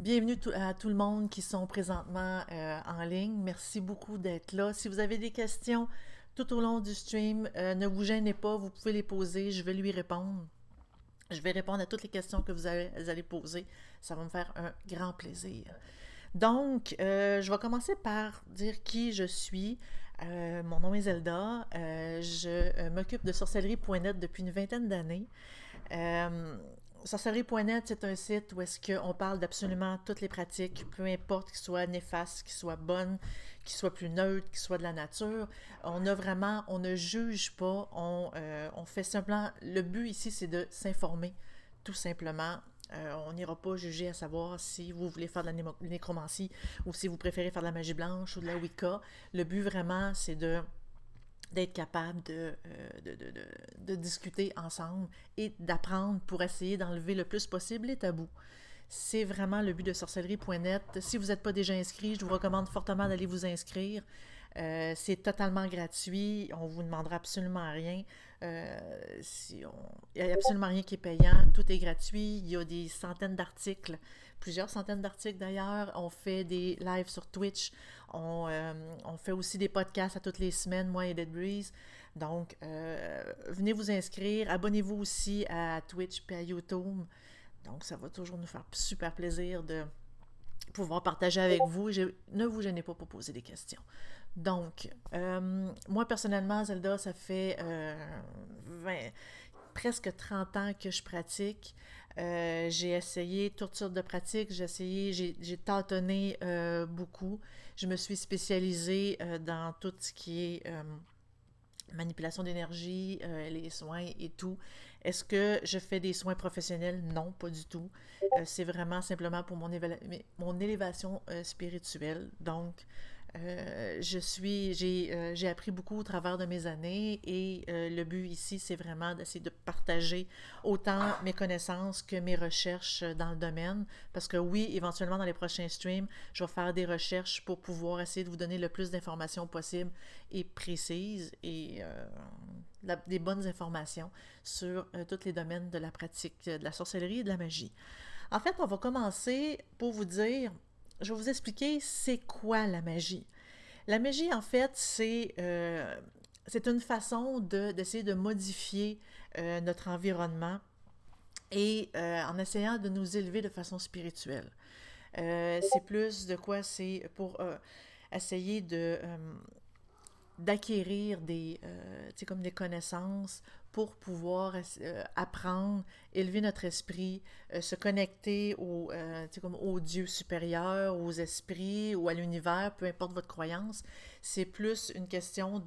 Bienvenue à tout le monde qui sont présentement en ligne. Merci beaucoup d'être là. Si vous avez des questions tout au long du stream, ne vous gênez pas, vous pouvez les poser, je vais lui répondre. Je vais répondre à toutes les questions que vous allez poser. Ça va me faire un grand plaisir. Donc, je vais commencer par dire qui je suis. Mon nom est Zelda. Je m'occupe de sorcellerie.net depuis une vingtaine d'années. Euh, Sorcellerie.net, c'est un site où est-ce qu'on parle d'absolument toutes les pratiques, peu importe qu'ils soient néfastes, qu'ils soient bonnes, qu'ils soient plus neutres, qu'ils soient de la nature. On ne juge pas, on fait simplement, le but ici, c'est de s'informer, tout simplement. On n'ira pas juger à savoir si vous voulez faire de la nécromancie ou si vous préférez faire de la magie blanche ou de la Wicca. Le but vraiment, c'est d'être capable de discuter ensemble et d'apprendre pour essayer d'enlever le plus possible les tabous. C'est vraiment le but de sorcellerie.net. Si vous n'êtes pas déjà inscrit, je vous recommande fortement d'aller vous inscrire. C'est totalement gratuit. On ne vous demandera absolument rien. Il n'y a absolument rien qui est payant. Tout est gratuit. Il y a des centaines d'articles, plusieurs centaines d'articles d'ailleurs. On fait des lives sur Twitch. On fait aussi des podcasts à toutes les semaines, moi et Dead Breeze. Donc, venez vous inscrire. Abonnez-vous aussi à Twitch et à YouTube. Donc, ça va toujours nous faire super plaisir de pouvoir partager avec vous. Ne vous gênez pas pour poser des questions. Donc, moi personnellement, Zelda, ça fait 20, presque 30 ans que je pratique. J'ai essayé toutes sortes de pratiques, j'ai tâtonné beaucoup. Je me suis spécialisée dans tout ce qui est manipulation d'énergie, les soins et tout. Est-ce que je fais des soins professionnels? Non, pas du tout. C'est vraiment simplement pour mon élévation spirituelle. Donc, j'ai appris beaucoup au travers de mes années et le but ici, c'est vraiment d'essayer de partager autant mes connaissances que mes recherches dans le domaine. Parce que oui, éventuellement, dans les prochains streams, je vais faire des recherches pour pouvoir essayer de vous donner le plus d'informations possible et précises et des bonnes informations sur tous les domaines de la pratique de la sorcellerie et de la magie. En fait, on va commencer pour vous dire, je vais vous expliquer c'est quoi la magie. La magie, en fait, c'est une façon d'essayer de modifier notre environnement et en essayant de nous élever de façon spirituelle. C'est plus de quoi c'est pour essayer d'acquérir comme des connaissances pour pouvoir apprendre, élever notre esprit, se connecter comme aux dieux supérieurs, aux esprits ou à l'univers, peu importe votre croyance. C'est plus une question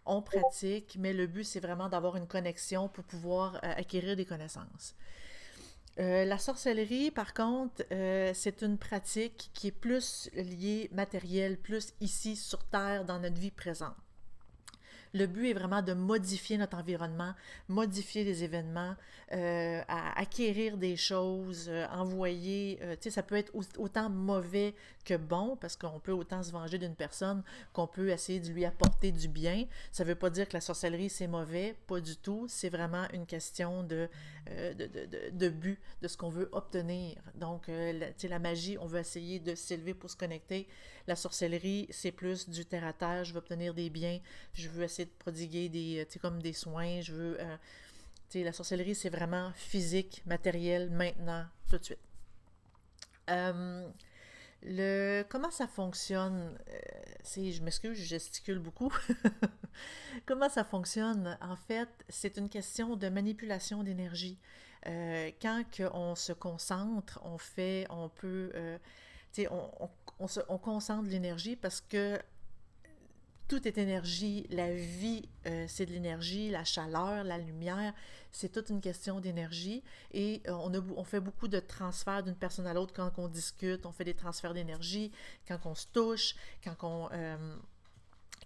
on pratique, mais le but, c'est vraiment d'avoir une connexion pour pouvoir acquérir des connaissances. La sorcellerie, par contre, c'est une pratique qui est plus liée matérielle, plus ici sur Terre, dans notre vie présente. Le but est vraiment de modifier notre environnement, modifier les événements, à acquérir des choses, envoyer. Tu sais, ça peut être autant mauvais que bon, parce qu'on peut autant se venger d'une personne qu'on peut essayer de lui apporter du bien. Ça ne veut pas dire que la sorcellerie, c'est mauvais, pas du tout. C'est vraiment une question de but, de ce qu'on veut obtenir. Donc, tu sais, la magie, on veut essayer de s'élever pour se connecter. La sorcellerie, c'est plus du terre à terre. Je veux obtenir des biens, je veux essayer de prodiguer comme des soins, je veux... la sorcellerie, c'est vraiment physique, matériel, maintenant, tout de suite. Euh, comment ça fonctionne? Je m'excuse, je gesticule beaucoup. Comment ça fonctionne? En fait, c'est une question de manipulation d'énergie. Quand on se concentre, on peut, on concentre l'énergie parce que tout est énergie, la vie, c'est de l'énergie, la chaleur, la lumière, c'est toute une question d'énergie. Et on fait beaucoup de transferts d'une personne à l'autre quand on discute, on fait des transferts d'énergie, quand on se touche,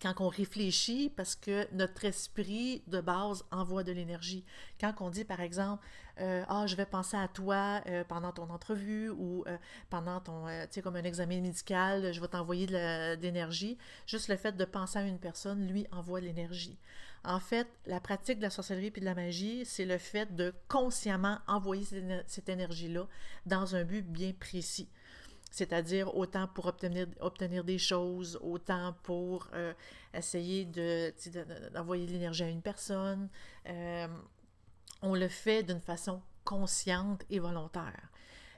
quand on réfléchit, parce que notre esprit de base envoie de l'énergie. Quand on dit, par exemple, ah, je vais penser à toi pendant ton entrevue ou pendant ton, tu sais, comme un examen médical, je vais t'envoyer de l'énergie, juste le fait de penser à une personne, lui, envoie de l'énergie. En fait, la pratique de la sorcellerie et de la magie, c'est le fait de consciemment envoyer cette énergie-là dans un but bien précis. C'est-à-dire autant pour obtenir des choses, autant pour essayer d'envoyer de l'énergie à une personne. On le fait d'une façon consciente et volontaire.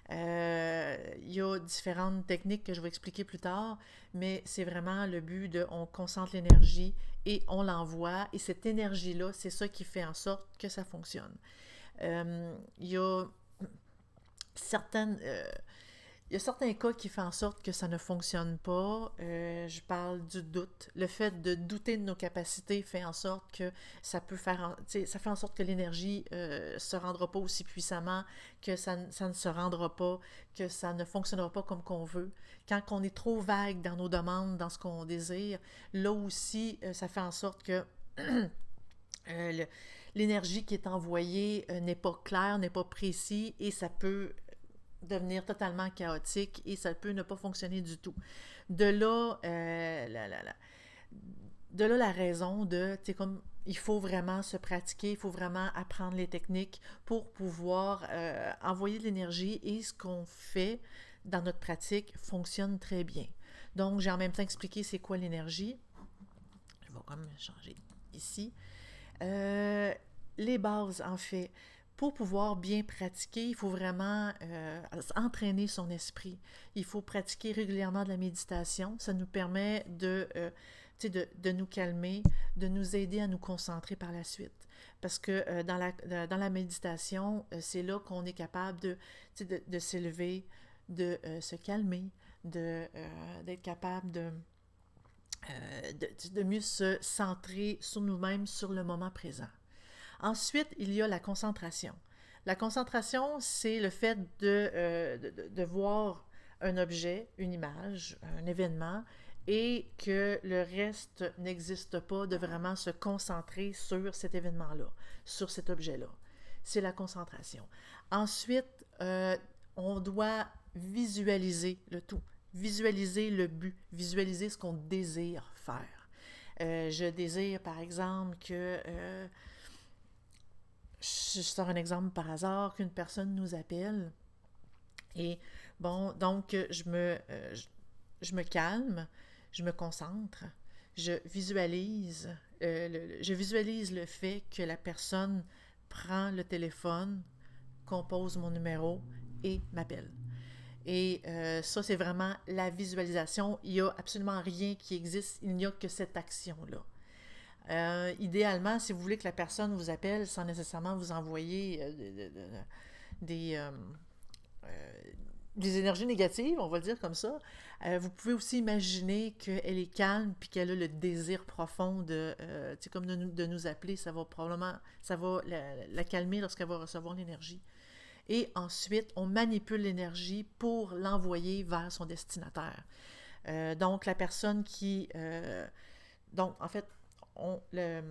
Il y a différentes techniques que je vais expliquer plus tard, mais c'est vraiment le but de on concentre l'énergie et on l'envoie. Et cette énergie-là, c'est ça qui fait en sorte que ça fonctionne. Il y a certaines... il y a certains cas qui font en sorte que ça ne fonctionne pas. Je parle du doute. Le fait de douter de nos capacités fait en sorte que ça peut faire, ça fait en sorte que l'énergie se rendra pas aussi puissamment, que ça ne se rendra pas, que ça ne fonctionnera pas comme qu'on veut. Quand on est trop vague dans nos demandes, dans ce qu'on désire, là aussi, ça fait en sorte que l'énergie qui est envoyée n'est pas claire, n'est pas précise et ça peut devenir totalement chaotique et ça peut ne pas fonctionner du tout. De là, la raison de, tu sais, comme il faut vraiment se pratiquer, il faut vraiment apprendre les techniques pour pouvoir envoyer de l'énergie et ce qu'on fait dans notre pratique fonctionne très bien. Donc, j'ai en même temps expliqué c'est quoi l'énergie. Je vais quand même changer ici. Les bases, en fait. Pour pouvoir bien pratiquer, il faut vraiment entraîner son esprit. Il faut pratiquer régulièrement de la méditation. Ça nous permet de nous calmer, de nous aider à nous concentrer par la suite. Parce que dans la méditation, c'est là qu'on est capable de s'élever, de se calmer, d'être capable de mieux se centrer sur nous-mêmes, sur le moment présent. Ensuite, il y a la concentration. La concentration, c'est le fait de voir un objet, une image, un événement, et que le reste n'existe pas, de vraiment se concentrer sur cet événement-là, sur cet objet-là. C'est la concentration. Ensuite, on doit visualiser le tout, visualiser le but, visualiser ce qu'on désire faire. Je désire, par exemple, que... je sors un exemple par hasard, qu'une personne nous appelle et bon, donc je me calme, je me concentre, je visualise le fait que la personne prend le téléphone, compose mon numéro et m'appelle. Et ça, c'est vraiment la visualisation. Il n'y a absolument rien qui existe, il n'y a que cette action-là. Idéalement, si vous voulez que la personne vous appelle sans nécessairement vous envoyer des énergies négatives, on va le dire comme ça, vous pouvez aussi imaginer qu'elle est calme puis qu'elle a le désir profond comme de nous appeler. Ça va probablement, ça va la calmer lorsqu'elle va recevoir l'énergie. Et ensuite, on manipule l'énergie pour l'envoyer vers son destinataire. Donc, la personne qui... donc, en fait, on le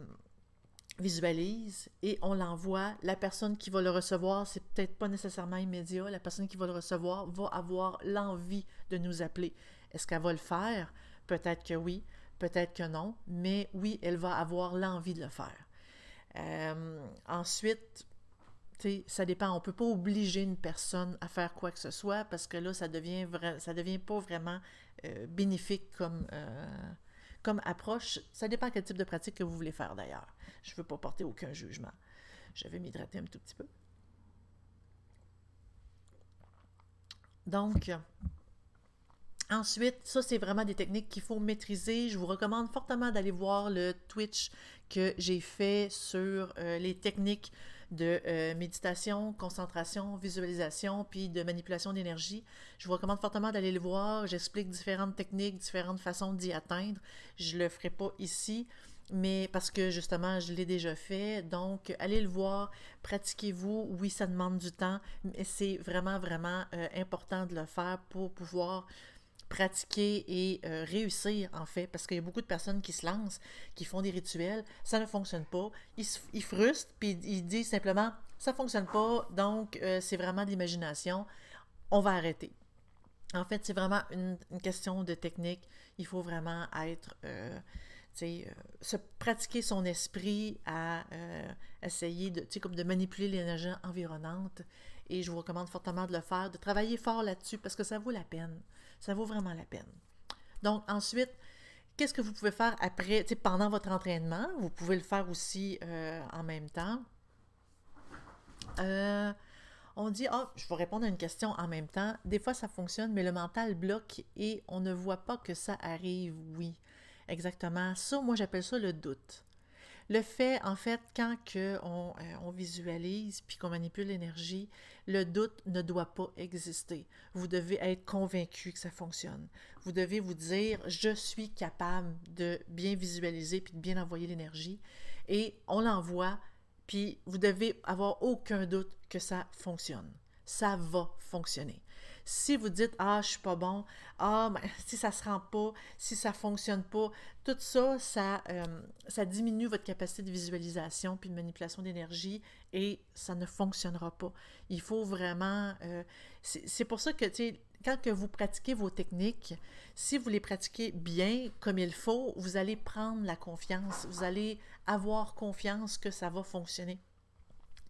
visualise et on l'envoie. La personne qui va le recevoir, c'est peut-être pas nécessairement immédiat. La personne qui va le recevoir va avoir l'envie de nous appeler. Est-ce qu'elle va le faire? Peut-être que oui, peut-être que non, mais oui, elle va avoir l'envie de le faire. Ensuite, ça dépend. On ne peut pas obliger une personne à faire quoi que ce soit parce que là, ça devient pas vraiment bénéfique comme approche. Ça dépend quel type de pratique que vous voulez faire d'ailleurs. Je ne veux pas porter aucun jugement. Je vais m'hydrater un tout petit peu. Donc, ensuite, ça c'est vraiment des techniques qu'il faut maîtriser. Je vous recommande fortement d'aller voir le Twitch que j'ai fait sur les techniques de méditation, concentration, visualisation, puis de manipulation d'énergie. Je vous recommande fortement d'aller le voir. J'explique différentes techniques, différentes façons d'y atteindre. Je ne le ferai pas ici, mais parce que justement, je l'ai déjà fait. Donc, allez le voir, pratiquez-vous. Oui, ça demande du temps, mais c'est vraiment, vraiment important de le faire pour pouvoir pratiquer et réussir, en fait, parce qu'il y a beaucoup de personnes qui se lancent, qui font des rituels, ça ne fonctionne pas, ils frustrent, puis ils disent simplement, ça ne fonctionne pas, donc c'est vraiment de l'imagination, on va arrêter. En fait, c'est vraiment une question de technique. Il faut vraiment être, se pratiquer son esprit à essayer comme de manipuler l'énergie environnante. Et je vous recommande fortement de le faire, de travailler fort là-dessus parce que ça vaut la peine. Ça vaut vraiment la peine. Donc, ensuite, qu'est-ce que vous pouvez faire après, pendant votre entraînement? Vous pouvez le faire aussi en même temps. On dit, je vais répondre à une question en même temps. Des fois, ça fonctionne, mais le mental bloque et on ne voit pas que ça arrive. Oui, exactement. Ça, moi, j'appelle ça le doute. Le fait, en fait, quand on visualise puis qu'on manipule l'énergie, le doute ne doit pas exister. Vous devez être convaincu que ça fonctionne. Vous devez vous dire, je suis capable de bien visualiser puis de bien envoyer l'énergie. Et on l'envoie, puis vous devez avoir aucun doute que ça fonctionne. Ça va fonctionner. Si vous dites, je suis pas bon, si ça se rend pas, si ça fonctionne pas, tout ça, ça diminue votre capacité de visualisation puis de manipulation d'énergie et ça ne fonctionnera pas. Il faut vraiment... c'est pour ça que, quand que vous pratiquez vos techniques, si vous les pratiquez bien, comme il faut, vous allez prendre la confiance, vous allez avoir confiance que ça va fonctionner.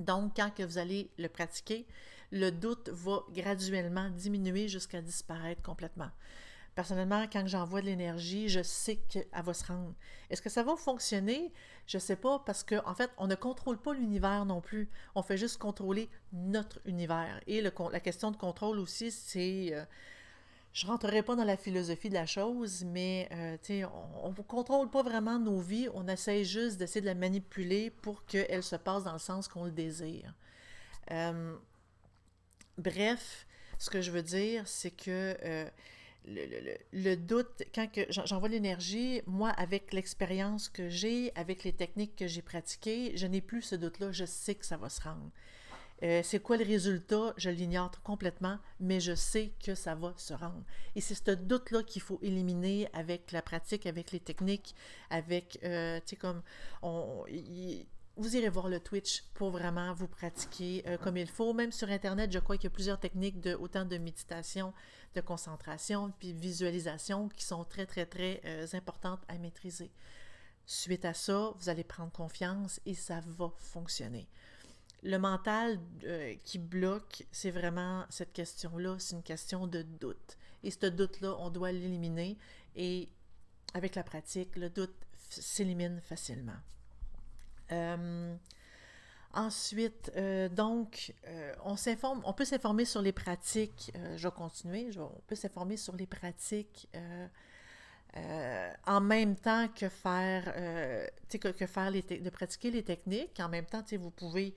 Donc, quand que vous allez le pratiquer, le doute va graduellement diminuer jusqu'à disparaître complètement. Personnellement, quand j'envoie de l'énergie, je sais qu'elle va se rendre. Est-ce que ça va fonctionner? Je ne sais pas, parce qu'en fait, on ne contrôle pas l'univers non plus. On fait juste contrôler notre univers. Et la question de contrôle aussi, c'est... je ne rentrerai pas dans la philosophie de la chose, mais on ne contrôle pas vraiment nos vies. On essaie juste d'essayer de la manipuler pour qu'elle se passe dans le sens qu'on le désire. Bref, ce que je veux dire, c'est que le doute, quand j'envoie l'énergie, moi, avec l'expérience que j'ai, avec les techniques que j'ai pratiquées, je n'ai plus ce doute-là, je sais que ça va se rendre. C'est quoi le résultat? Je l'ignore complètement, mais je sais que ça va se rendre. Et c'est ce doute-là qu'il faut éliminer avec la pratique, avec les techniques, avec, comme, vous irez voir le Twitch pour vraiment vous pratiquer comme il faut. Même sur Internet, je crois qu'il y a plusieurs techniques, autant de méditation, de concentration, puis visualisation, qui sont très, très, très importantes à maîtriser. Suite à ça, vous allez prendre confiance et ça va fonctionner. Le mental qui bloque, c'est vraiment cette question-là, c'est une question de doute. Et ce doute-là, on doit l'éliminer et avec la pratique, le doute s'élimine facilement. Ensuite, on peut s'informer sur les pratiques, je vais continuer, on peut s'informer sur les pratiques en même temps que faire, de pratiquer les techniques. En même temps, vous pouvez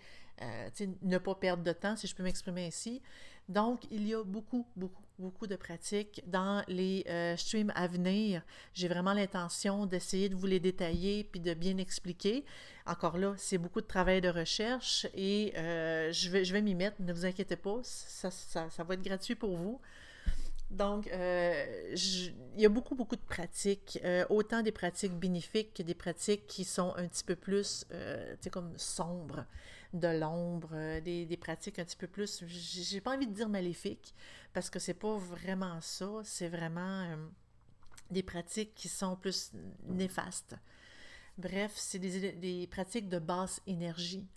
ne pas perdre de temps, si je peux m'exprimer ainsi. Donc, il y a beaucoup, beaucoup, beaucoup de pratiques. Dans les streams à venir, j'ai vraiment l'intention d'essayer de vous les détailler puis de bien expliquer. Encore là, c'est beaucoup de travail de recherche et je vais m'y mettre, ne vous inquiétez pas, ça va être gratuit pour vous. Donc, il y a beaucoup, beaucoup de pratiques, autant des pratiques bénéfiques que des pratiques qui sont un petit peu plus, comme sombres, de l'ombre, des pratiques un petit peu plus, j'ai pas envie de dire maléfiques, parce que c'est pas vraiment ça, c'est vraiment des pratiques qui sont plus néfastes. Bref, c'est des pratiques de basse énergie.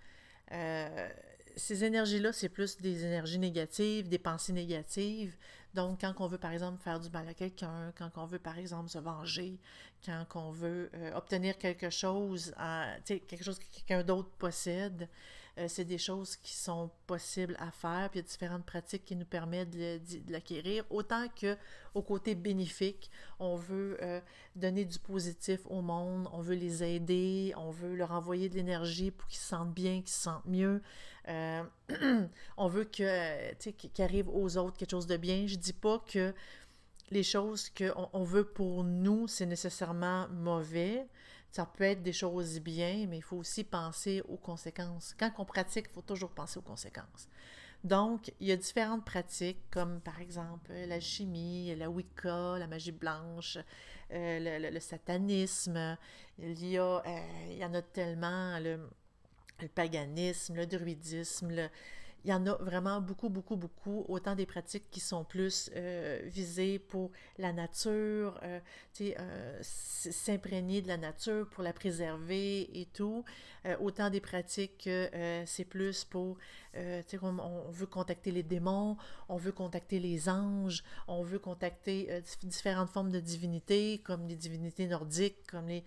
Ces énergies-là, c'est plus des énergies négatives, des pensées négatives. Donc, quand on veut, par exemple, faire du mal à quelqu'un, quand on veut, par exemple, se venger, quand on veut obtenir quelque chose que quelqu'un d'autre possède, c'est des choses qui sont possibles à faire, puis il y a différentes pratiques qui nous permettent de l'acquérir, autant qu'au côté bénéfique, on veut donner du positif au monde, on veut les aider, on veut leur envoyer de l'énergie pour qu'ils se sentent bien, qu'ils se sentent mieux. On veut qu'il arrive aux autres quelque chose de bien. Je dis pas que les choses qu'on veut pour nous, c'est nécessairement mauvais. Ça peut être des choses bien, mais il faut aussi penser aux conséquences. Quand on pratique, il faut toujours penser aux conséquences. Donc, il y a différentes pratiques, comme par exemple la chimie, la Wicca, la magie blanche, le satanisme. Il y en a tellement, le paganisme, le druidisme, il y en a vraiment beaucoup, beaucoup, beaucoup. Autant des pratiques qui sont plus visées pour la nature, s'imprégner de la nature pour la préserver et tout. Autant des pratiques que c'est plus pour, comme on veut contacter les démons, on veut contacter les anges, on veut contacter différentes formes de divinités, comme les divinités nordiques, comme les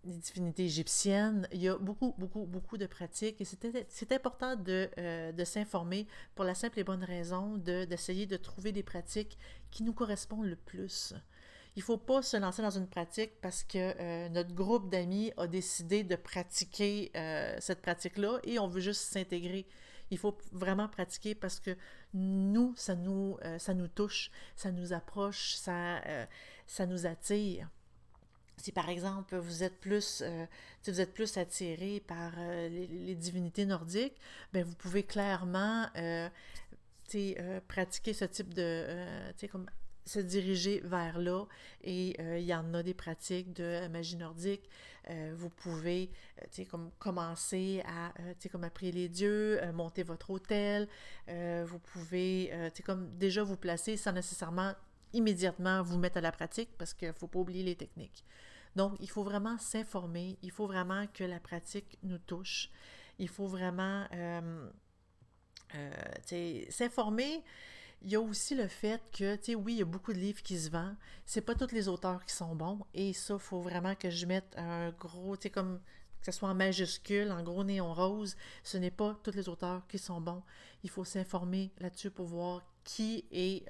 divinités égyptiennes. Il y a beaucoup, beaucoup, beaucoup de pratiques et c'est important de s'informer pour la simple et bonne raison d'essayer de trouver des pratiques qui nous correspondent le plus. Il ne faut pas se lancer dans une pratique parce que notre groupe d'amis a décidé de pratiquer cette pratique-là et on veut juste s'intégrer. Il faut vraiment pratiquer parce que nous, ça nous touche, ça nous approche, ça nous attire. Si par exemple vous êtes plus attiré par les divinités nordiques, ben vous pouvez clairement pratiquer ce type comme se diriger vers là. Et il y en a des pratiques de magie nordique. Vous pouvez comme commencer à comme prier les dieux, monter votre autel. Vous pouvez comme déjà vous placer sans nécessairement immédiatement vous mettre à la pratique parce qu'il ne faut pas oublier les techniques. Donc, il faut vraiment s'informer, il faut vraiment que la pratique nous touche, il faut vraiment s'informer. Il y a aussi le fait que, oui, il y a beaucoup de livres qui se vendent, c'est pas tous les auteurs qui sont bons, et ça, il faut vraiment que je mette un gros, comme que ce soit en majuscule, en gros néon rose, ce n'est pas tous les auteurs qui sont bons. Il faut s'informer là-dessus pour voir qui est,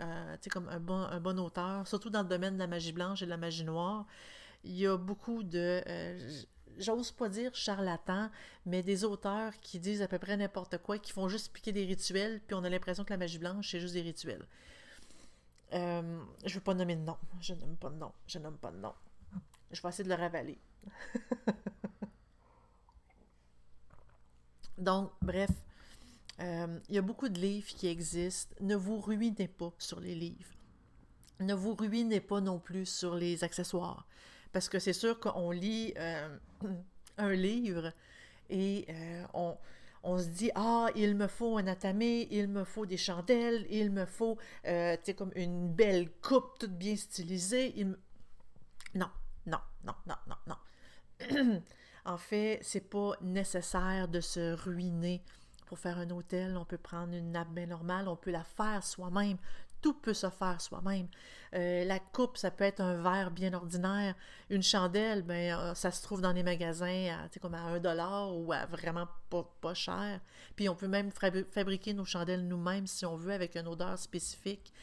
comme un bon auteur, surtout dans le domaine de la magie blanche et de la magie noire. Il y a beaucoup de, j'ose pas dire charlatans, mais des auteurs qui disent à peu près n'importe quoi, qui font juste piquer des rituels, puis on a l'impression que la magie blanche, c'est juste des rituels. Je ne veux pas nommer de nom. Je nomme pas de nom. Je nomme pas de nom. Je vais essayer de le ravaler. Donc, bref, il y a beaucoup de livres qui existent. Ne vous ruinez pas sur les livres. Ne vous ruinez pas non plus sur les accessoires. Parce que c'est sûr qu'on lit un livre et on se dit, ah, il me faut un atamé, il me faut des chandelles, il me faut, comme une belle coupe toute bien stylisée. Non, non, non, non, non, non. En fait, c'est pas nécessaire de se ruiner pour faire un hôtel. On peut prendre une nappe bien normale, on peut la faire soi-même. Tout peut se faire soi-même. La coupe, ça peut être un verre bien ordinaire. Une chandelle, ben, ça se trouve dans les magasins comme à 1$ ou à vraiment pas cher. Puis on peut même fabriquer nos chandelles nous-mêmes si on veut avec une odeur spécifique.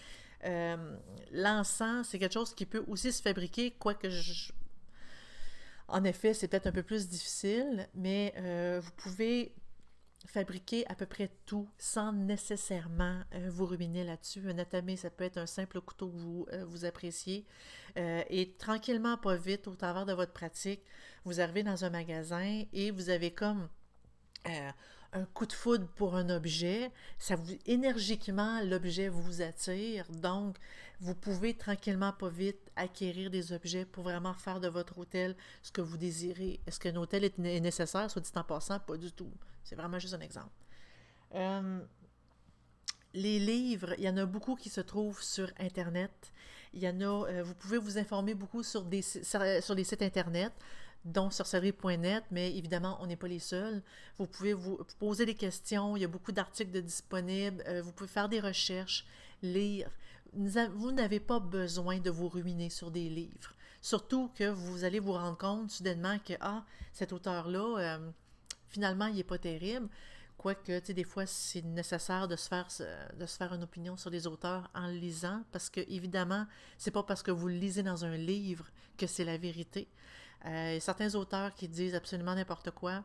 L'encens, c'est quelque chose qui peut aussi se fabriquer, quoique en effet, c'est peut-être un peu plus difficile, mais vous pouvez fabriquer à peu près tout sans nécessairement vous ruiner là-dessus. Un atamé, ça peut être un simple couteau que vous appréciez. Et tranquillement, pas vite, au travers de votre pratique, vous arrivez dans un magasin et vous avez comme un coup de foudre pour un objet. Énergiquement, l'objet vous attire. Donc, vous pouvez tranquillement, pas vite, acquérir des objets pour vraiment faire de votre hôtel ce que vous désirez. Est-ce qu'un hôtel est nécessaire, soit dit en passant? Pas du tout. C'est vraiment juste un exemple. Les livres, il y en a beaucoup qui se trouvent sur Internet. Il y en a, vous pouvez vous informer beaucoup sur les sites Internet, dont sorcellerie.net, mais évidemment, on n'est pas les seuls. Vous pouvez vous poser des questions, il y a beaucoup d'articles disponibles, vous pouvez faire des recherches, lire. Vous n'avez pas besoin de vous ruiner sur des livres. Surtout que vous allez vous rendre compte soudainement que, cet auteur-là, finalement, il n'est pas terrible. Quoique, des fois, c'est nécessaire de se faire une opinion sur les auteurs en le lisant, parce que, évidemment, c'est pas parce que vous le lisez dans un livre que c'est la vérité. Il y a certains auteurs qui disent absolument n'importe quoi.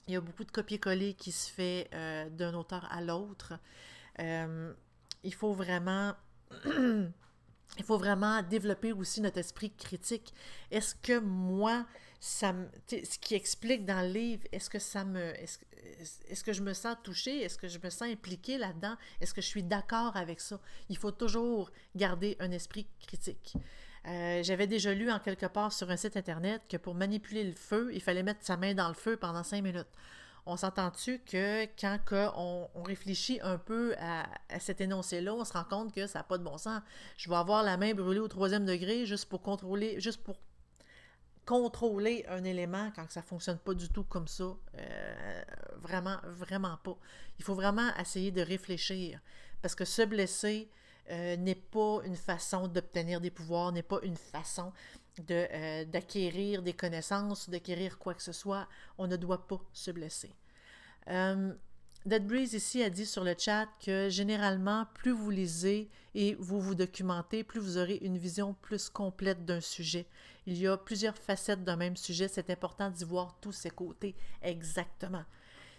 Il y a beaucoup de copier-coller qui se fait d'un auteur à l'autre. Il faut vraiment il faut vraiment développer aussi notre esprit critique. Est-ce que moi, ce qui explique dans le livre, est-ce que je me sens touchée? Est-ce que je me sens impliquée là-dedans? Est-ce que je suis d'accord avec ça? Il faut toujours garder un esprit critique. J'avais déjà lu en quelque part sur un site internet que pour manipuler le feu, il fallait mettre sa main dans le feu pendant 5 minutes. On s'entend-tu que quand on réfléchit un peu à cet énoncé-là, on se rend compte que ça n'a pas de bon sens. Je vais avoir la main brûlée au 3e degré juste pour contrôler un élément quand ça ne fonctionne pas du tout comme ça. Vraiment, vraiment pas. Il faut vraiment essayer de réfléchir parce que se blesser n'est pas une façon d'obtenir des pouvoirs, n'est pas une façon d'acquérir des connaissances, d'acquérir quoi que ce soit. On ne doit pas se blesser. Dead Breeze ici a dit sur le chat que généralement, plus vous lisez et vous documentez, plus vous aurez une vision plus complète d'un sujet. Il y a plusieurs facettes d'un même sujet, c'est important d'y voir tous ses côtés. Exactement.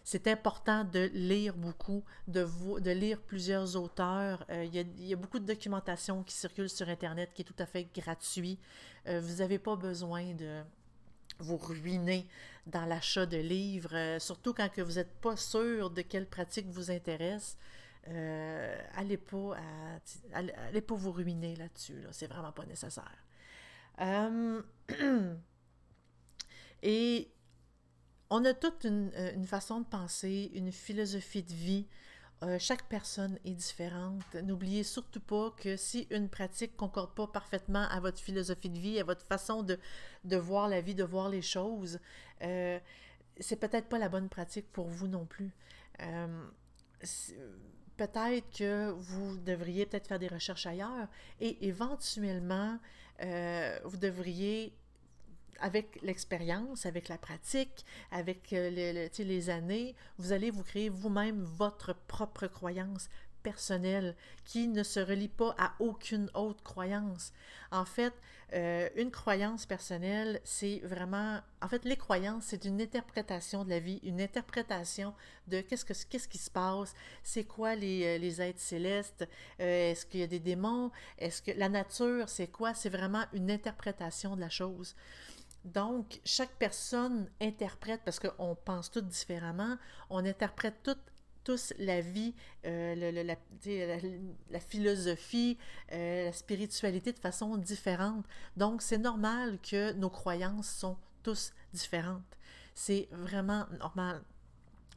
C'est important de lire beaucoup, de lire plusieurs auteurs. Il y a beaucoup de documentation qui circule sur Internet qui est tout à fait gratuit. Vous n'avez pas besoin de vous ruiner dans l'achat de livres, surtout quand que vous n'êtes pas sûr de quelle pratique vous intéresse. Allez pas vous ruiner là-dessus. Là. C'est vraiment pas nécessaire. Et on a toute une façon de penser, une philosophie de vie. Chaque personne est différente. N'oubliez surtout pas que si une pratique ne concorde pas parfaitement à votre philosophie de vie, à votre façon de voir la vie, de voir les choses, c'est peut-être pas la bonne pratique pour vous non plus. Peut-être que vous devriez peut-être faire des recherches ailleurs et éventuellement, vous devriez avec l'expérience, avec la pratique, avec les années, vous allez vous créer vous-même votre propre croyance personnelle qui ne se relie pas à aucune autre croyance. En fait, une croyance personnelle, c'est vraiment... En fait, les croyances, c'est une interprétation de la vie, une interprétation de qu'est-ce qui se passe, c'est quoi les êtres célestes, est-ce qu'il y a des démons, est-ce que la nature, c'est quoi? C'est vraiment une interprétation de la chose. Donc, chaque personne interprète, parce qu'on pense toutes différemment, on interprète tous la vie, la philosophie, la spiritualité de façon différente. Donc, c'est normal que nos croyances sont tous différentes. C'est vraiment normal.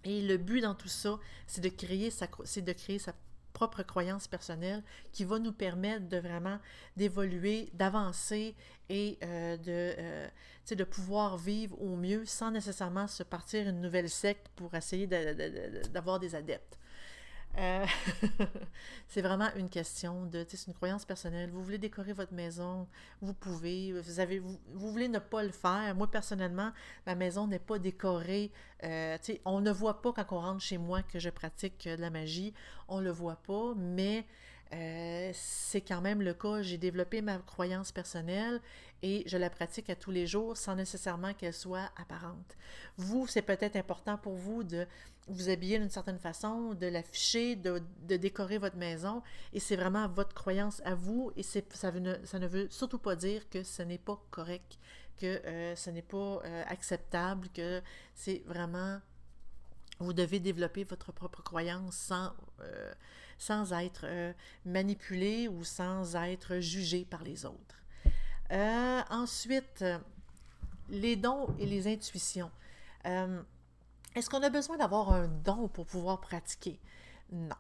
Et le but dans tout ça, c'est de créer sa propre croyance personnelle qui va nous permettre de vraiment d'évoluer, d'avancer et de pouvoir vivre au mieux sans nécessairement se partir une nouvelle secte pour essayer d'avoir des adeptes. C'est vraiment une question c'est une croyance personnelle. Vous voulez décorer votre maison, vous pouvez. Vous voulez ne pas le faire. Moi, personnellement, ma maison n'est pas décorée. On ne voit pas quand on rentre chez moi que je pratique de la magie. On ne le voit pas, mais c'est quand même le cas. J'ai développé ma croyance personnelle et je la pratique à tous les jours sans nécessairement qu'elle soit apparente. Vous, c'est peut-être important pour vous de vous habiller d'une certaine façon, de l'afficher, de décorer votre maison et c'est vraiment votre croyance à vous et ça ne veut surtout pas dire que ce n'est pas correct, que ce n'est pas acceptable, que c'est vraiment... Vous devez développer votre propre croyance sans être manipulé ou sans être jugé par les autres. Ensuite, les dons et les intuitions. Est-ce qu'on a besoin d'avoir un don pour pouvoir pratiquer? Non,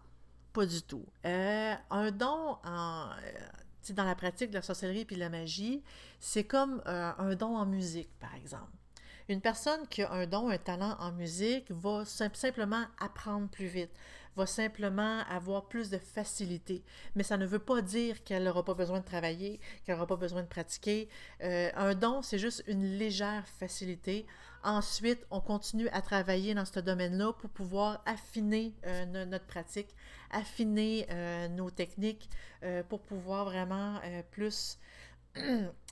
pas du tout. Un don dans la pratique de la sorcellerie et de la magie, c'est comme un don en musique, par exemple. Une personne qui a un don, un talent en musique va simplement apprendre plus vite, va simplement avoir plus de facilité. Mais ça ne veut pas dire qu'elle n'aura pas besoin de travailler, qu'elle n'aura pas besoin de pratiquer. Un don, c'est juste une légère facilité. Ensuite, on continue à travailler dans ce domaine-là pour pouvoir affiner notre pratique, affiner nos techniques, pour pouvoir vraiment plus...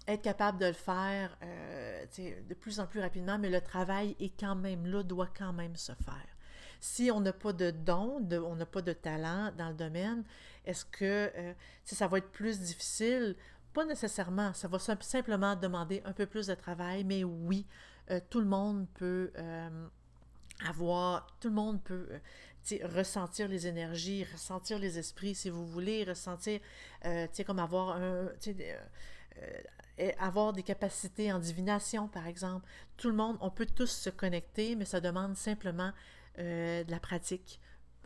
être capable de le faire de plus en plus rapidement, mais le travail est quand même là, doit quand même se faire. Si on n'a pas de don, on n'a pas de talent dans le domaine, est-ce que ça va être plus difficile? Pas nécessairement, ça va simplement demander un peu plus de travail, mais oui, tout le monde peut tout le monde peut ressentir les énergies, ressentir les esprits, si vous voulez, ressentir, comme avoir avoir des capacités en divination, par exemple. Tout le monde, on peut tous se connecter, mais ça demande simplement de la pratique,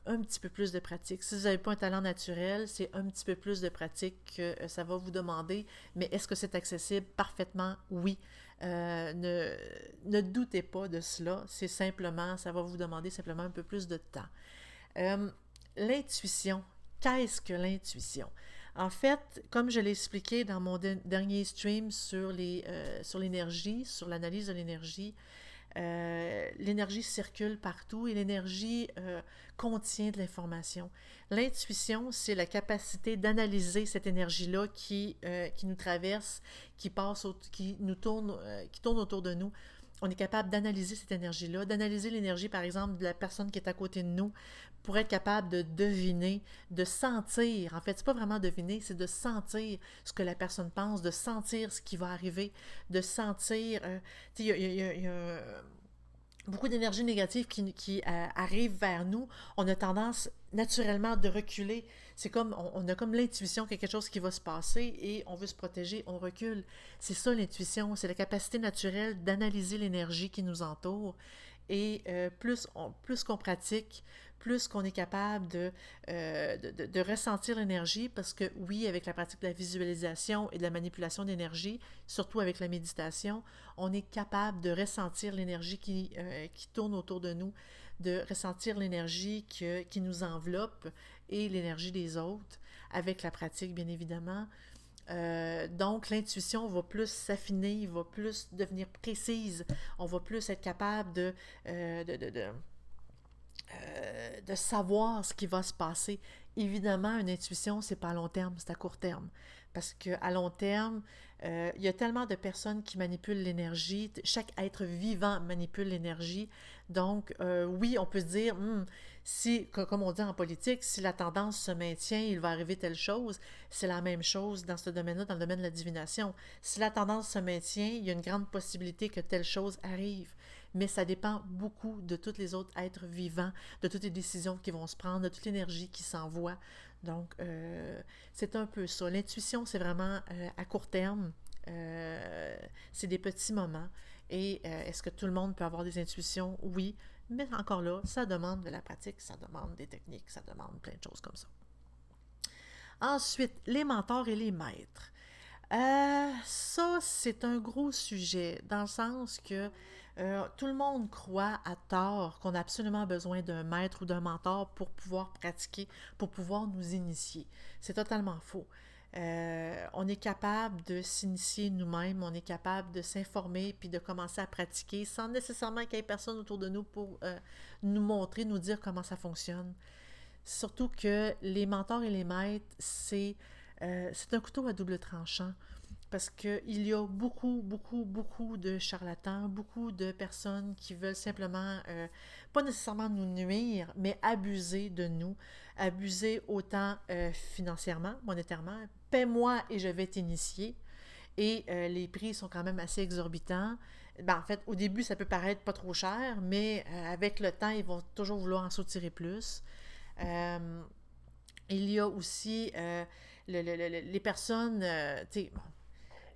un petit peu plus de pratique. Si vous n'avez pas un talent naturel, c'est un petit peu plus de pratique que ça va vous demander. Mais est-ce que c'est accessible? Parfaitement, oui. Ne doutez pas de cela. C'est simplement, ça va vous demander simplement un peu plus de temps. L'intuition. Qu'est-ce que l'intuition? En fait, comme je l'ai expliqué dans mon dernier stream sur l'énergie, sur l'analyse de l'énergie circule partout et l'énergie contient de l'information. L'intuition, c'est la capacité d'analyser cette énergie-là qui nous traverse, qui tourne autour de nous. On est capable d'analyser cette énergie-là, d'analyser l'énergie, par exemple, de la personne qui est à côté de nous, pour être capable de deviner, de sentir. En fait, c'est pas vraiment deviner, c'est de sentir ce que la personne pense, de sentir ce qui va arriver, de sentir... il y a beaucoup d'énergie négative qui arrive vers nous. On a tendance naturellement de reculer. C'est comme, on a comme l'intuition qu'il y a quelque chose qui va se passer et on veut se protéger, on recule. C'est ça l'intuition, c'est la capacité naturelle d'analyser l'énergie qui nous entoure. Et plus qu'on pratique, plus qu'on est capable de ressentir l'énergie, parce que oui, avec la pratique de la visualisation et de la manipulation d'énergie, surtout avec la méditation, on est capable de ressentir l'énergie qui tourne autour de nous, de ressentir l'énergie qui nous enveloppe et l'énergie des autres, avec la pratique, bien évidemment. Donc, l'intuition va plus s'affiner, va plus devenir précise. On va plus être capable de savoir ce qui va se passer. Évidemment, une intuition, c'est pas à long terme, c'est à court terme. Parce qu'à long terme, il y a tellement de personnes qui manipulent l'énergie. Chaque être vivant manipule l'énergie. Donc, oui, on peut se dire, comme on dit en politique, si la tendance se maintient, il va arriver telle chose. C'est la même chose dans ce domaine-là, dans le domaine de la divination. Si la tendance se maintient, il y a une grande possibilité que telle chose arrive. Mais ça dépend beaucoup de tous les autres êtres vivants, de toutes les décisions qui vont se prendre, de toute l'énergie qui s'envoie. Donc, c'est un peu ça. L'intuition, c'est vraiment à court terme. C'est des petits moments. Et est-ce que tout le monde peut avoir des intuitions? Oui. Mais encore là, ça demande de la pratique, ça demande des techniques, ça demande plein de choses comme ça. Ensuite, les mentors et les maîtres. Ça, c'est un gros sujet, dans le sens que tout le monde croit à tort qu'on a absolument besoin d'un maître ou d'un mentor pour pouvoir pratiquer, pour pouvoir nous initier. C'est totalement faux. On est capable de s'initier nous-mêmes, on est capable de s'informer puis de commencer à pratiquer sans nécessairement qu'il y ait personne autour de nous pour nous montrer, nous dire comment ça fonctionne. Surtout que les mentors et les maîtres, c'est un couteau à double tranchant. Parce qu'il y a beaucoup de charlatans, beaucoup de personnes qui veulent simplement, pas nécessairement nous nuire, mais abuser de nous, abuser autant financièrement, monétairement. Paie-moi et je vais t'initier. Et les prix sont quand même assez exorbitants. En fait, au début, ça peut paraître pas trop cher, mais avec le temps, ils vont toujours vouloir en soutirer plus. Il y a aussi les personnes,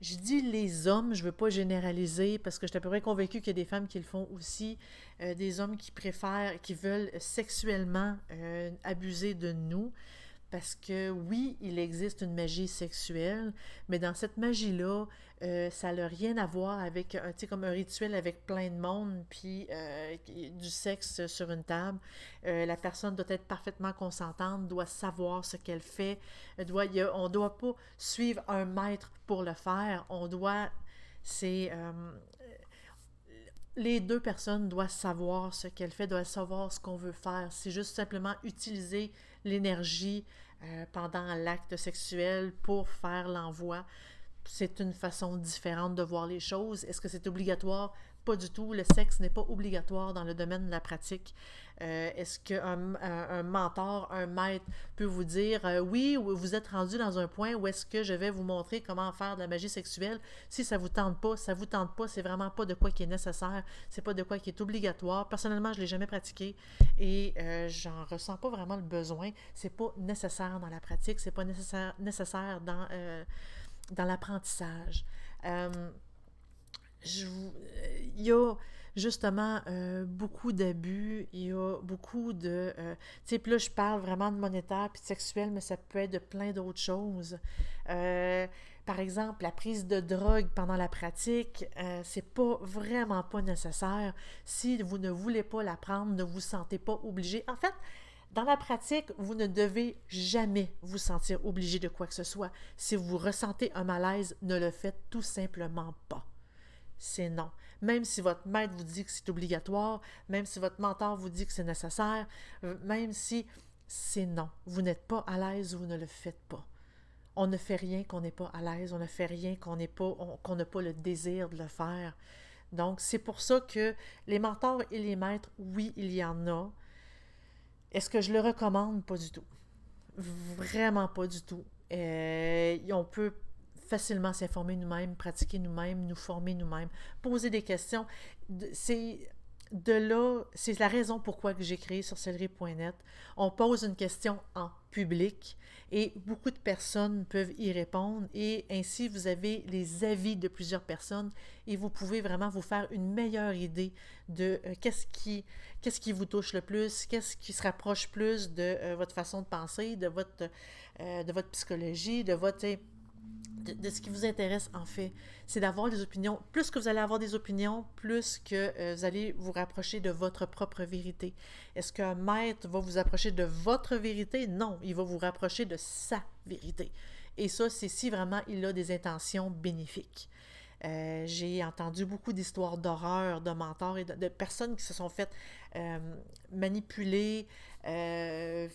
je dis les hommes, je ne veux pas généraliser parce que je suis à peu près convaincue qu'il y a des femmes qui le font aussi, des hommes qui veulent sexuellement abuser de nous. Parce que oui, il existe une magie sexuelle, mais dans cette magie-là, ça n'a rien à voir avec, comme un rituel avec plein de monde, puis du sexe sur une table. La personne doit être parfaitement consentante, doit savoir ce qu'elle fait. On ne doit pas suivre un maître pour le faire. Les deux personnes doivent savoir ce qu'elle fait, doivent savoir ce qu'on veut faire. C'est juste simplement utiliser l'énergie pendant l'acte sexuel pour faire l'envoi. c'est une façon différente de voir les choses. Est-ce que c'est obligatoire? Pas du tout. Le sexe n'est pas obligatoire dans le domaine de la pratique. Est-ce qu'un mentor, un maître peut vous dire oui, vous êtes rendu dans un point où est-ce que je vais vous montrer comment faire de la magie sexuelle? Si ça vous tente pas, ça vous tente pas, c'est vraiment pas de quoi qui est nécessaire, c'est pas de quoi qui est obligatoire. Personnellement, je l'ai jamais pratiqué et j'en ressens pas vraiment le besoin. C'est pas nécessaire dans la pratique, c'est pas nécessaire dans l'apprentissage. Il y a justement beaucoup d'abus, il y a beaucoup de... tu sais, puis là, je parle vraiment de monétaire puis de sexuel, mais ça peut être de plein d'autres choses. Par exemple, la prise de drogue pendant la pratique, c'est pas vraiment pas nécessaire. Si vous ne voulez pas la prendre, ne vous sentez pas obligé. En fait, dans la pratique, vous ne devez jamais vous sentir obligé de quoi que ce soit. Si vous ressentez un malaise, ne le faites tout simplement pas. C'est non. Même si votre maître vous dit que c'est obligatoire, même si votre mentor vous dit que c'est nécessaire, même si c'est non. Vous n'êtes pas à l'aise, vous ne le faites pas. On ne fait rien qu'on n'est pas à l'aise, on ne fait rien qu'on n'a pas le désir de le faire. Donc, c'est pour ça que les mentors et les maîtres, oui, il y en a. Est-ce que je le recommande? Pas du tout. Vraiment pas du tout. On peut facilement s'informer nous-mêmes, pratiquer nous-mêmes, nous former nous-mêmes, poser des questions. C'est la raison pourquoi que j'ai créé sorcellerie.net. On pose une question en public et beaucoup de personnes peuvent y répondre et ainsi vous avez les avis de plusieurs personnes et vous pouvez vraiment vous faire une meilleure idée de qu'est-ce qui vous touche le plus, qu'est-ce qui se rapproche plus de votre façon de penser, de votre psychologie, de ce qui vous intéresse, en fait, c'est d'avoir des opinions. Plus que vous allez avoir des opinions, plus que vous allez vous rapprocher de votre propre vérité. Est-ce qu'un maître va vous approcher de votre vérité? Non, il va vous rapprocher de sa vérité. Et ça, c'est si vraiment il a des intentions bénéfiques. J'ai entendu beaucoup d'histoires d'horreur, de mentors et de personnes qui se sont faites manipuler,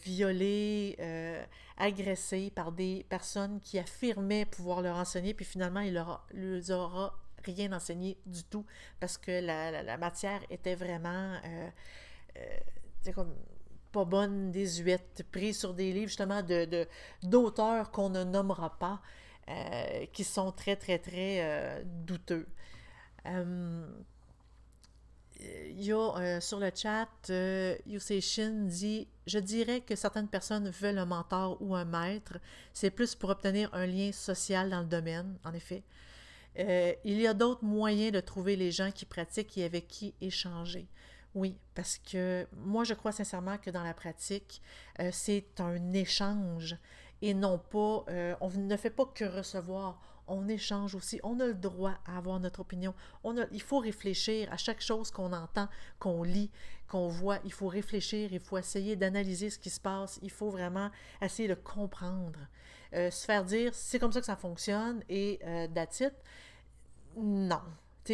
violer, agresser par des personnes qui affirmaient pouvoir leur enseigner, puis finalement, il leur aura rien enseigné du tout parce que la matière était vraiment comme pas bonne, désuète, prise sur des livres justement d'auteurs qu'on ne nommera pas. Qui sont très, très, très douteux. Il y a sur le chat, Yusei Shin dit « Je dirais que certaines personnes veulent un mentor ou un maître. C'est plus pour obtenir un lien social dans le domaine, en effet. Il y a d'autres moyens de trouver les gens qui pratiquent et avec qui échanger. » Oui, parce que moi, je crois sincèrement que dans la pratique, c'est un échange et non pas, on ne fait pas que recevoir, on échange aussi, on a le droit à avoir notre opinion, il faut réfléchir à chaque chose qu'on entend, qu'on lit, qu'on voit, il faut réfléchir, il faut essayer d'analyser ce qui se passe, il faut vraiment essayer de comprendre, se faire dire c'est comme ça que ça fonctionne et that's it. Non.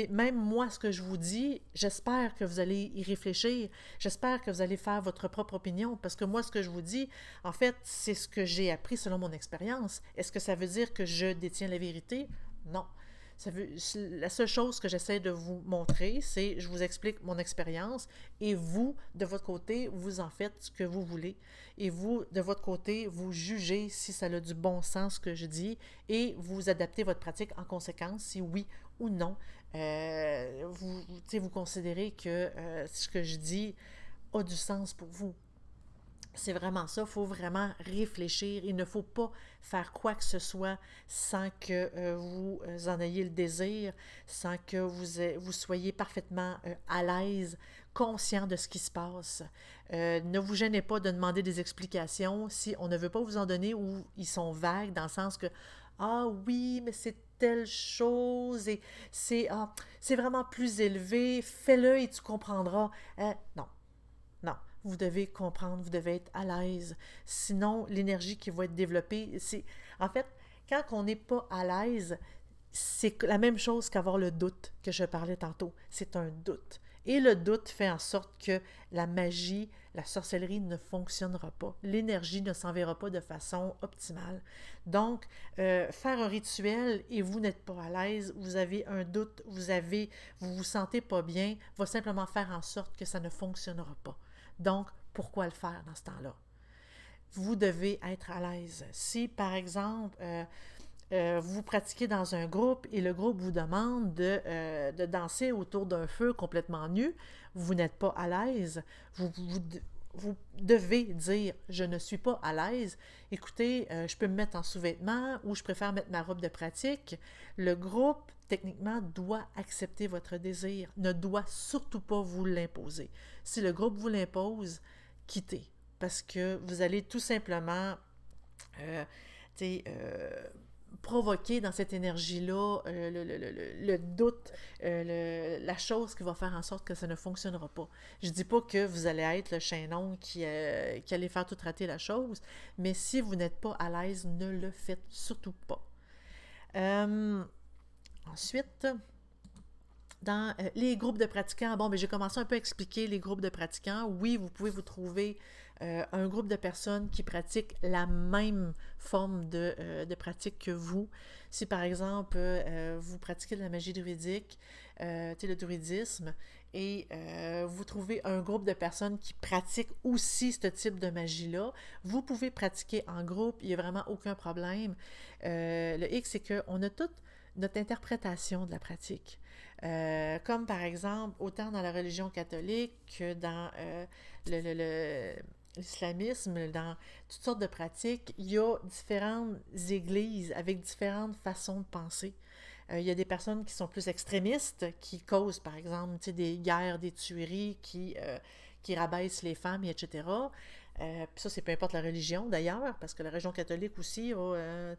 Même moi, ce que je vous dis, j'espère que vous allez y réfléchir, j'espère que vous allez faire votre propre opinion, parce que moi, ce que je vous dis, en fait, c'est ce que j'ai appris selon mon expérience. Est-ce que ça veut dire que je détiens la vérité? Non. La seule chose que j'essaie de vous montrer, c'est je vous explique mon expérience et vous, de votre côté, vous en faites ce que vous voulez. Et vous, de votre côté, vous jugez si ça a du bon sens ce que je dis et vous adaptez votre pratique en conséquence, si oui ou non. Vous considérez que ce que je dis a du sens pour vous. C'est vraiment ça, il faut vraiment réfléchir. Il ne faut pas faire quoi que ce soit sans que vous en ayez le désir, sans que vous soyez parfaitement à l'aise, conscient de ce qui se passe. Ne vous gênez pas de demander des explications si on ne veut pas vous en donner ou ils sont vagues dans le sens que « Ah oui, mais c'est telle chose et c'est vraiment plus élevé, fais-le et tu comprendras. » Non, non. Vous devez comprendre, vous devez être à l'aise. Sinon, l'énergie qui va être développée, en fait, quand on n'est pas à l'aise, c'est la même chose qu'avoir le doute que je parlais tantôt. C'est un doute. Et le doute fait en sorte que la magie, la sorcellerie ne fonctionnera pas. L'énergie ne s'enverra pas de façon optimale. Donc, faire un rituel et vous n'êtes pas à l'aise, vous avez un doute, vous vous sentez pas bien, va simplement faire en sorte que ça ne fonctionnera pas. Donc, pourquoi le faire dans ce temps-là? Vous devez être à l'aise. Si, par exemple, vous pratiquez dans un groupe et le groupe vous demande de danser autour d'un feu complètement nu, vous n'êtes pas à l'aise, vous devez dire « je ne suis pas à l'aise, écoutez, je peux me mettre en sous-vêtements ou je préfère mettre ma robe de pratique ». Le groupe, techniquement, doit accepter votre désir, ne doit surtout pas vous l'imposer. Si le groupe vous l'impose, quittez, parce que vous allez tout simplement provoquer dans cette énergie-là le doute, la chose qui va faire en sorte que ça ne fonctionnera pas. Je ne dis pas que vous allez être le chaînon qui allait faire tout rater la chose, mais si vous n'êtes pas à l'aise, ne le faites surtout pas. Ensuite, dans les groupes de pratiquants, bon, j'ai commencé un peu à expliquer les groupes de pratiquants. Oui, vous pouvez vous trouver un groupe de personnes qui pratiquent la même forme de pratique que vous. Si, par exemple, vous pratiquez de la magie druidique, le druidisme, et vous trouvez un groupe de personnes qui pratiquent aussi ce type de magie-là, vous pouvez pratiquer en groupe, il n'y a vraiment aucun problème. Le X, c'est qu'on a toute notre interprétation de la pratique. Comme par exemple, autant dans la religion catholique que dans l'islamisme, dans toutes sortes de pratiques, il y a différentes églises avec différentes façons de penser. Il y a des personnes qui sont plus extrémistes, qui causent, par exemple, des guerres, des tueries, qui rabaissent les femmes, etc. Puis ça, c'est peu importe la religion, d'ailleurs, parce que la religion catholique aussi a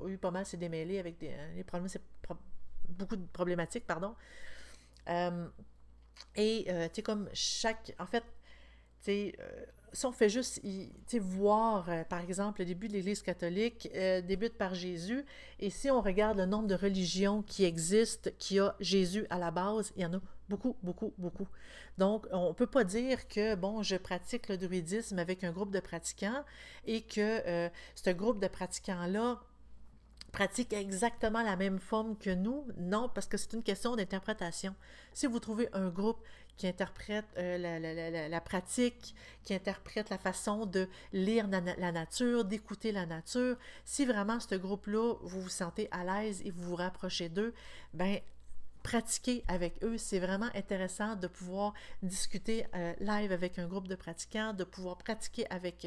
eu pas mal s'est démêlée avec les problèmes, beaucoup de problématiques, pardon. Comme chaque... En fait, si on fait juste voir, par exemple, le début de l'Église catholique débute par Jésus, et si on regarde le nombre de religions qui existent, qui a Jésus à la base, il y en a beaucoup, beaucoup, beaucoup. Donc, on ne peut pas dire que, bon, je pratique le druidisme avec un groupe de pratiquants et que ce groupe de pratiquants-là pratique exactement la même forme que nous. Non, parce que c'est une question d'interprétation. Si vous trouvez un groupe qui interprète la pratique, qui interprète la façon de lire la nature, d'écouter la nature, si vraiment ce groupe-là, vous vous sentez à l'aise et vous vous rapprochez d'eux, ben pratiquer avec eux. C'est vraiment intéressant de pouvoir discuter live avec un groupe de pratiquants, de pouvoir pratiquer avec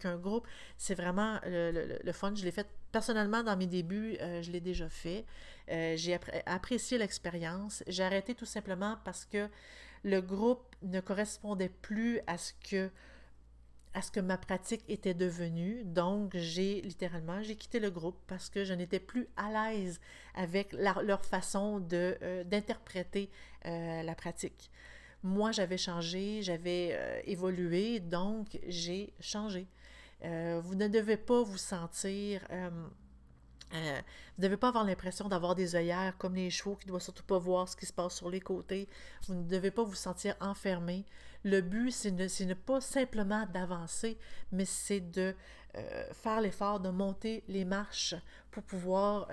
un groupe. C'est vraiment le fun. Je l'ai fait personnellement dans mes débuts, je l'ai déjà fait. J'ai apprécié l'expérience. J'ai arrêté tout simplement parce que le groupe ne correspondait plus à ce que ma pratique était devenue. Donc, j'ai quitté le groupe parce que je n'étais plus à l'aise avec leur façon d'interpréter la pratique. Moi, j'avais changé, j'avais évolué, donc j'ai changé. Vous ne devez pas vous sentir... vous ne devez pas avoir l'impression d'avoir des œillères comme les chevaux qui ne doivent surtout pas voir ce qui se passe sur les côtés. Vous ne devez pas vous sentir enfermé. Le but, c'est ne pas simplement d'avancer, mais c'est de faire l'effort de monter les marches pour pouvoir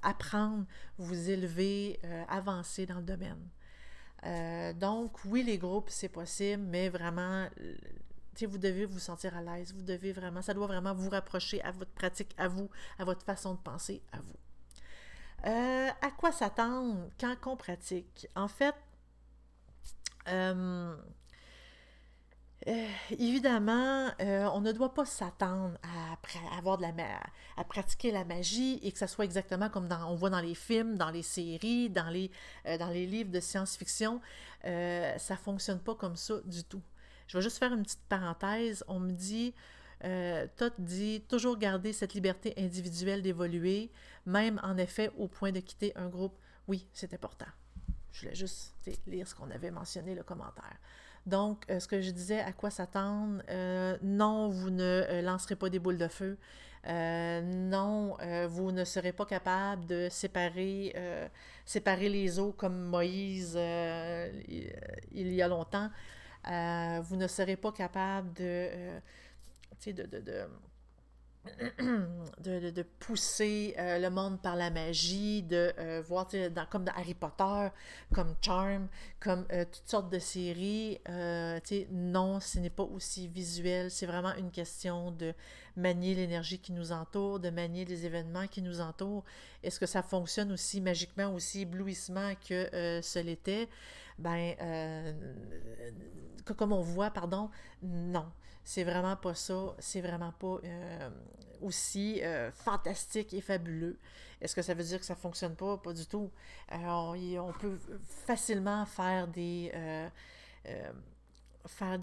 apprendre, vous élever, avancer dans le domaine. Donc, oui, les groupes, c'est possible, mais vraiment... vous devez vous sentir à l'aise, vous devez vraiment, ça doit vraiment vous rapprocher à votre pratique, à vous, à votre façon de penser, à vous. À quoi s'attendre quand on pratique? En fait, évidemment, on ne doit pas s'attendre à pratiquer la magie et que ça soit exactement comme on voit dans les films, dans les séries, dans les livres de science-fiction. Ça ne fonctionne pas comme ça du tout. Je vais juste faire une petite parenthèse. On me dit, Todd dit, toujours garder cette liberté individuelle d'évoluer, même en effet au point de quitter un groupe. Oui, c'est important. Je voulais juste lire ce qu'on avait mentionné, le commentaire. Donc, ce que je disais, à quoi s'attendre, non, vous ne lancerez pas des boules de feu. Non, vous ne serez pas capable de séparer les eaux comme Moïse il y a longtemps. Vous ne serez pas capable tu sais, de pousser le monde par la magie, de voir, comme dans Harry Potter, comme Charm, comme toutes sortes de séries. Non, ce n'est pas aussi visuel. C'est vraiment une question de manier l'énergie qui nous entoure, de manier les événements qui nous entourent. Est-ce que ça fonctionne aussi magiquement, aussi éblouissement que ce l'était? Ben, comme on voit, pardon, non. C'est vraiment pas ça. C'est vraiment pas aussi fantastique et fabuleux. Est-ce que ça veut dire que ça fonctionne pas? Pas du tout. On peut facilement euh, faire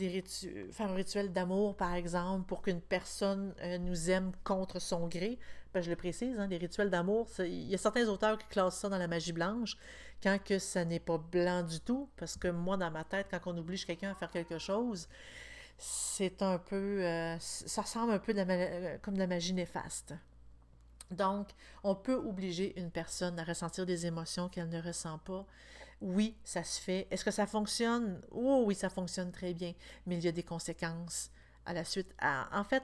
un rituel d'amour, par exemple, pour qu'une personne nous aime contre son gré. Ben, je le précise, hein, les rituels d'amour, il y a certains auteurs qui classent ça dans la magie blanche, quand que ça n'est pas blanc du tout, parce que moi, dans ma tête, quand on oblige quelqu'un à faire quelque chose, c'est un peu, ça ressemble un peu comme de la magie néfaste. Donc, on peut obliger une personne à ressentir des émotions qu'elle ne ressent pas. Oui, ça se fait. Est-ce que ça fonctionne? Oh oui, ça fonctionne très bien, mais il y a des conséquences à la suite. En fait,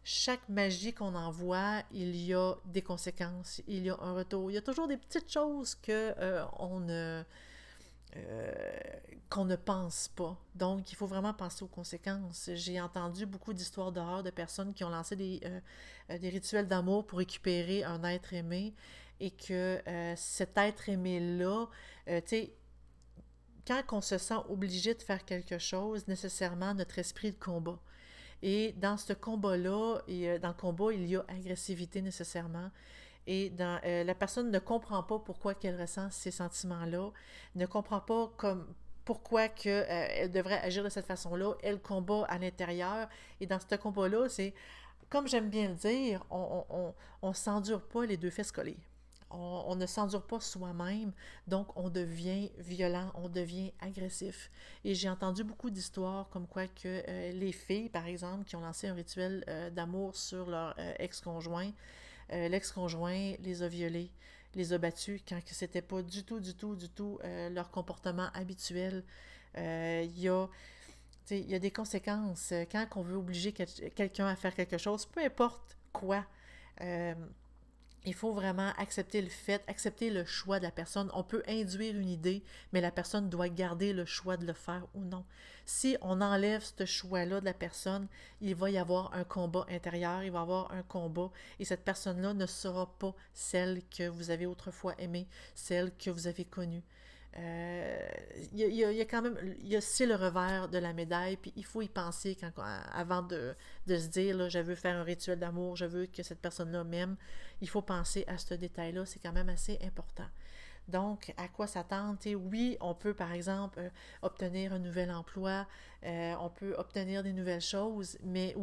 chaque magie qu'on envoie, il y a des conséquences, il y a un retour. Il y a toujours des petites choses euh, qu'on ne pense pas. Donc, il faut vraiment penser aux conséquences. J'ai entendu beaucoup d'histoires d'horreur de personnes qui ont lancé des rituels d'amour pour récupérer un être aimé et que cet être aimé-là, tu sais, quand on se sent obligé de faire quelque chose, nécessairement, notre esprit de combat. Et dans ce combat-là, dans le combat, il y a agressivité nécessairement. Et la personne ne comprend pas pourquoi qu'elle ressent ces sentiments-là, ne comprend pas pourquoi que, elle devrait agir de cette façon-là. Elle combat à l'intérieur. Et dans ce combat-là, c'est, comme j'aime bien le dire, on s'endure pas les deux fesses collées. On ne s'endure pas soi-même, donc on devient violent, on devient agressif. Et j'ai entendu beaucoup d'histoires comme quoi que les filles, par exemple, qui ont lancé un rituel d'amour sur leur ex-conjoint, l'ex-conjoint les a violés, les a battus quand c'était pas du tout leur comportement habituel. Il y a, il y a des conséquences. Quand on veut obliger quelqu'un à faire quelque chose, peu importe quoi, euh, il faut vraiment accepter le fait, accepter le choix de la personne. On peut induire une idée, mais la personne doit garder le choix de le faire ou non. Si on enlève ce choix-là de la personne, il va y avoir un combat intérieur, il va y avoir un combat, et cette personne-là ne sera pas celle que vous avez autrefois aimée, celle que vous avez connue. Il y a quand même, c'est le revers de la médaille, puis il faut y penser avant de se dire, là, je veux faire un rituel d'amour, je veux que cette personne-là m'aime. Il faut penser à ce détail-là, c'est quand même assez important. Donc, à quoi s'attendre? Oui, on peut, par exemple, obtenir un nouvel emploi, on peut obtenir des nouvelles choses, mais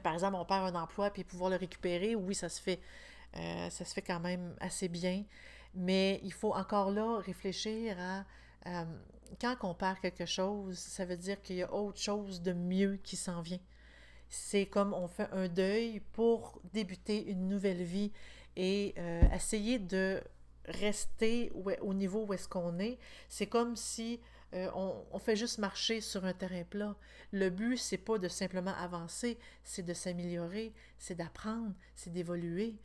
par exemple, on perd un emploi puis pouvoir le récupérer, oui, ça se fait. Ça se fait quand même assez bien. Mais il faut encore là réfléchir à quand on perd quelque chose, ça veut dire qu'il y a autre chose de mieux qui s'en vient. C'est comme on fait un deuil pour débuter une nouvelle vie et essayer de rester au niveau où est-ce qu'on est. C'est comme si on fait juste marcher sur un terrain plat. Le but, c'est pas de simplement avancer, c'est de s'améliorer, c'est d'apprendre, c'est d'évoluer.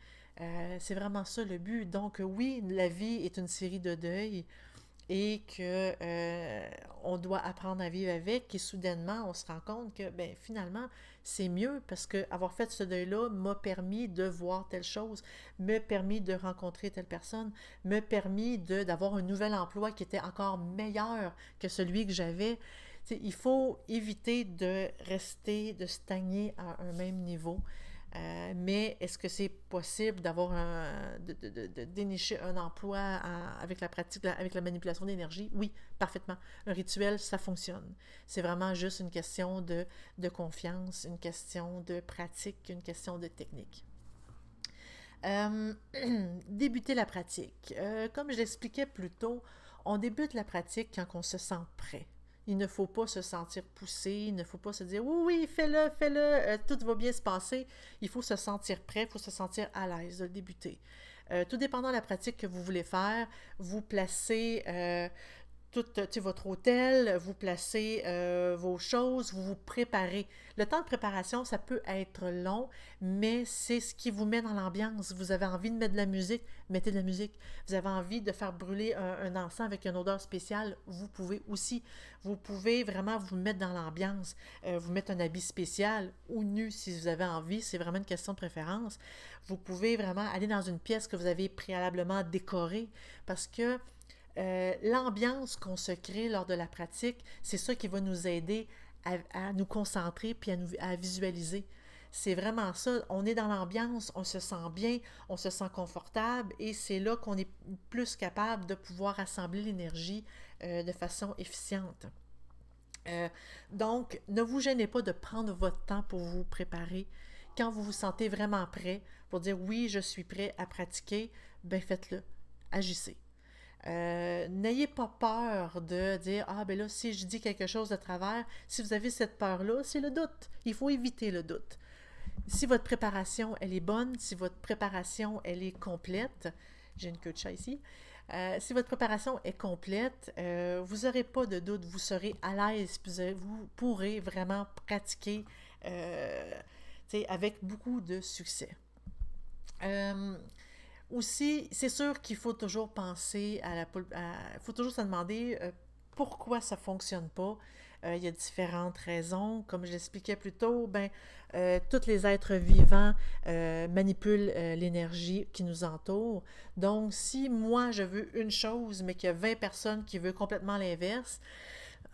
C'est vraiment ça le but. Donc oui, la vie est une série de deuils et que on doit apprendre à vivre avec et soudainement on se rend compte que ben finalement c'est mieux parce que avoir fait ce deuil-là m'a permis de voir telle chose, m'a permis de rencontrer telle personne, m'a permis d'avoir un nouvel emploi qui était encore meilleur que celui que j'avais. T'sais, il faut éviter de rester, de stagner à un même niveau. Mais est-ce que c'est possible de dénicher un emploi avec la pratique, avec la manipulation d'énergie? Oui, parfaitement. Un rituel, ça fonctionne. C'est vraiment juste une question de confiance, une question de pratique, une question de technique. Euh, Débuter la pratique. Comme je l'expliquais plus tôt, on débute la pratique quand on se sent prêt. Il ne faut pas se sentir poussé, il ne faut pas se dire oui, oui, fais-le, fais-le, tout va bien se passer. Il faut se sentir prêt, il faut se sentir à l'aise de le débuter. Tout dépendant de la pratique que vous voulez faire, vous placez tout votre hôtel, vous placez vos choses, vous vous préparez. Le temps de préparation, ça peut être long, mais c'est ce qui vous met dans l'ambiance. Vous avez envie de mettre de la musique, mettez de la musique. Vous avez envie de faire brûler un encens avec une odeur spéciale, vous pouvez aussi. Vous pouvez vraiment vous mettre dans l'ambiance, vous mettre un habit spécial ou nu si vous avez envie, c'est vraiment une question de préférence. Vous pouvez vraiment aller dans une pièce que vous avez préalablement décorée parce que l'ambiance qu'on se crée lors de la pratique, c'est ça qui va nous aider à nous concentrer puis à visualiser. C'est vraiment ça. On est dans l'ambiance, on se sent bien, on se sent confortable et c'est là qu'on est plus capable de pouvoir assembler l'énergie de façon efficiente. Donc, ne vous gênez pas de prendre votre temps pour vous préparer. Quand vous vous sentez vraiment prêt pour dire oui, je suis prêt à pratiquer, ben faites-le, agissez. N'ayez pas peur de dire ah ben là si je dis quelque chose de travers, si vous avez cette peur-là, c'est le doute. Il faut éviter le doute. Si votre préparation elle est bonne, si votre préparation elle est complète, j'ai une queue de chat ici. Si votre préparation est complète, vous n'aurez pas de doute, vous serez à l'aise, vous pourrez vraiment pratiquer avec beaucoup de succès. Aussi, c'est sûr qu'il faut toujours penser il faut toujours se demander pourquoi ça ne fonctionne pas. Il y a différentes raisons. Comme je l'expliquais plus tôt, tous les êtres vivants manipulent l'énergie qui nous entoure. Donc, si moi, je veux une chose, mais qu'il y a 20 personnes qui veulent complètement l'inverse,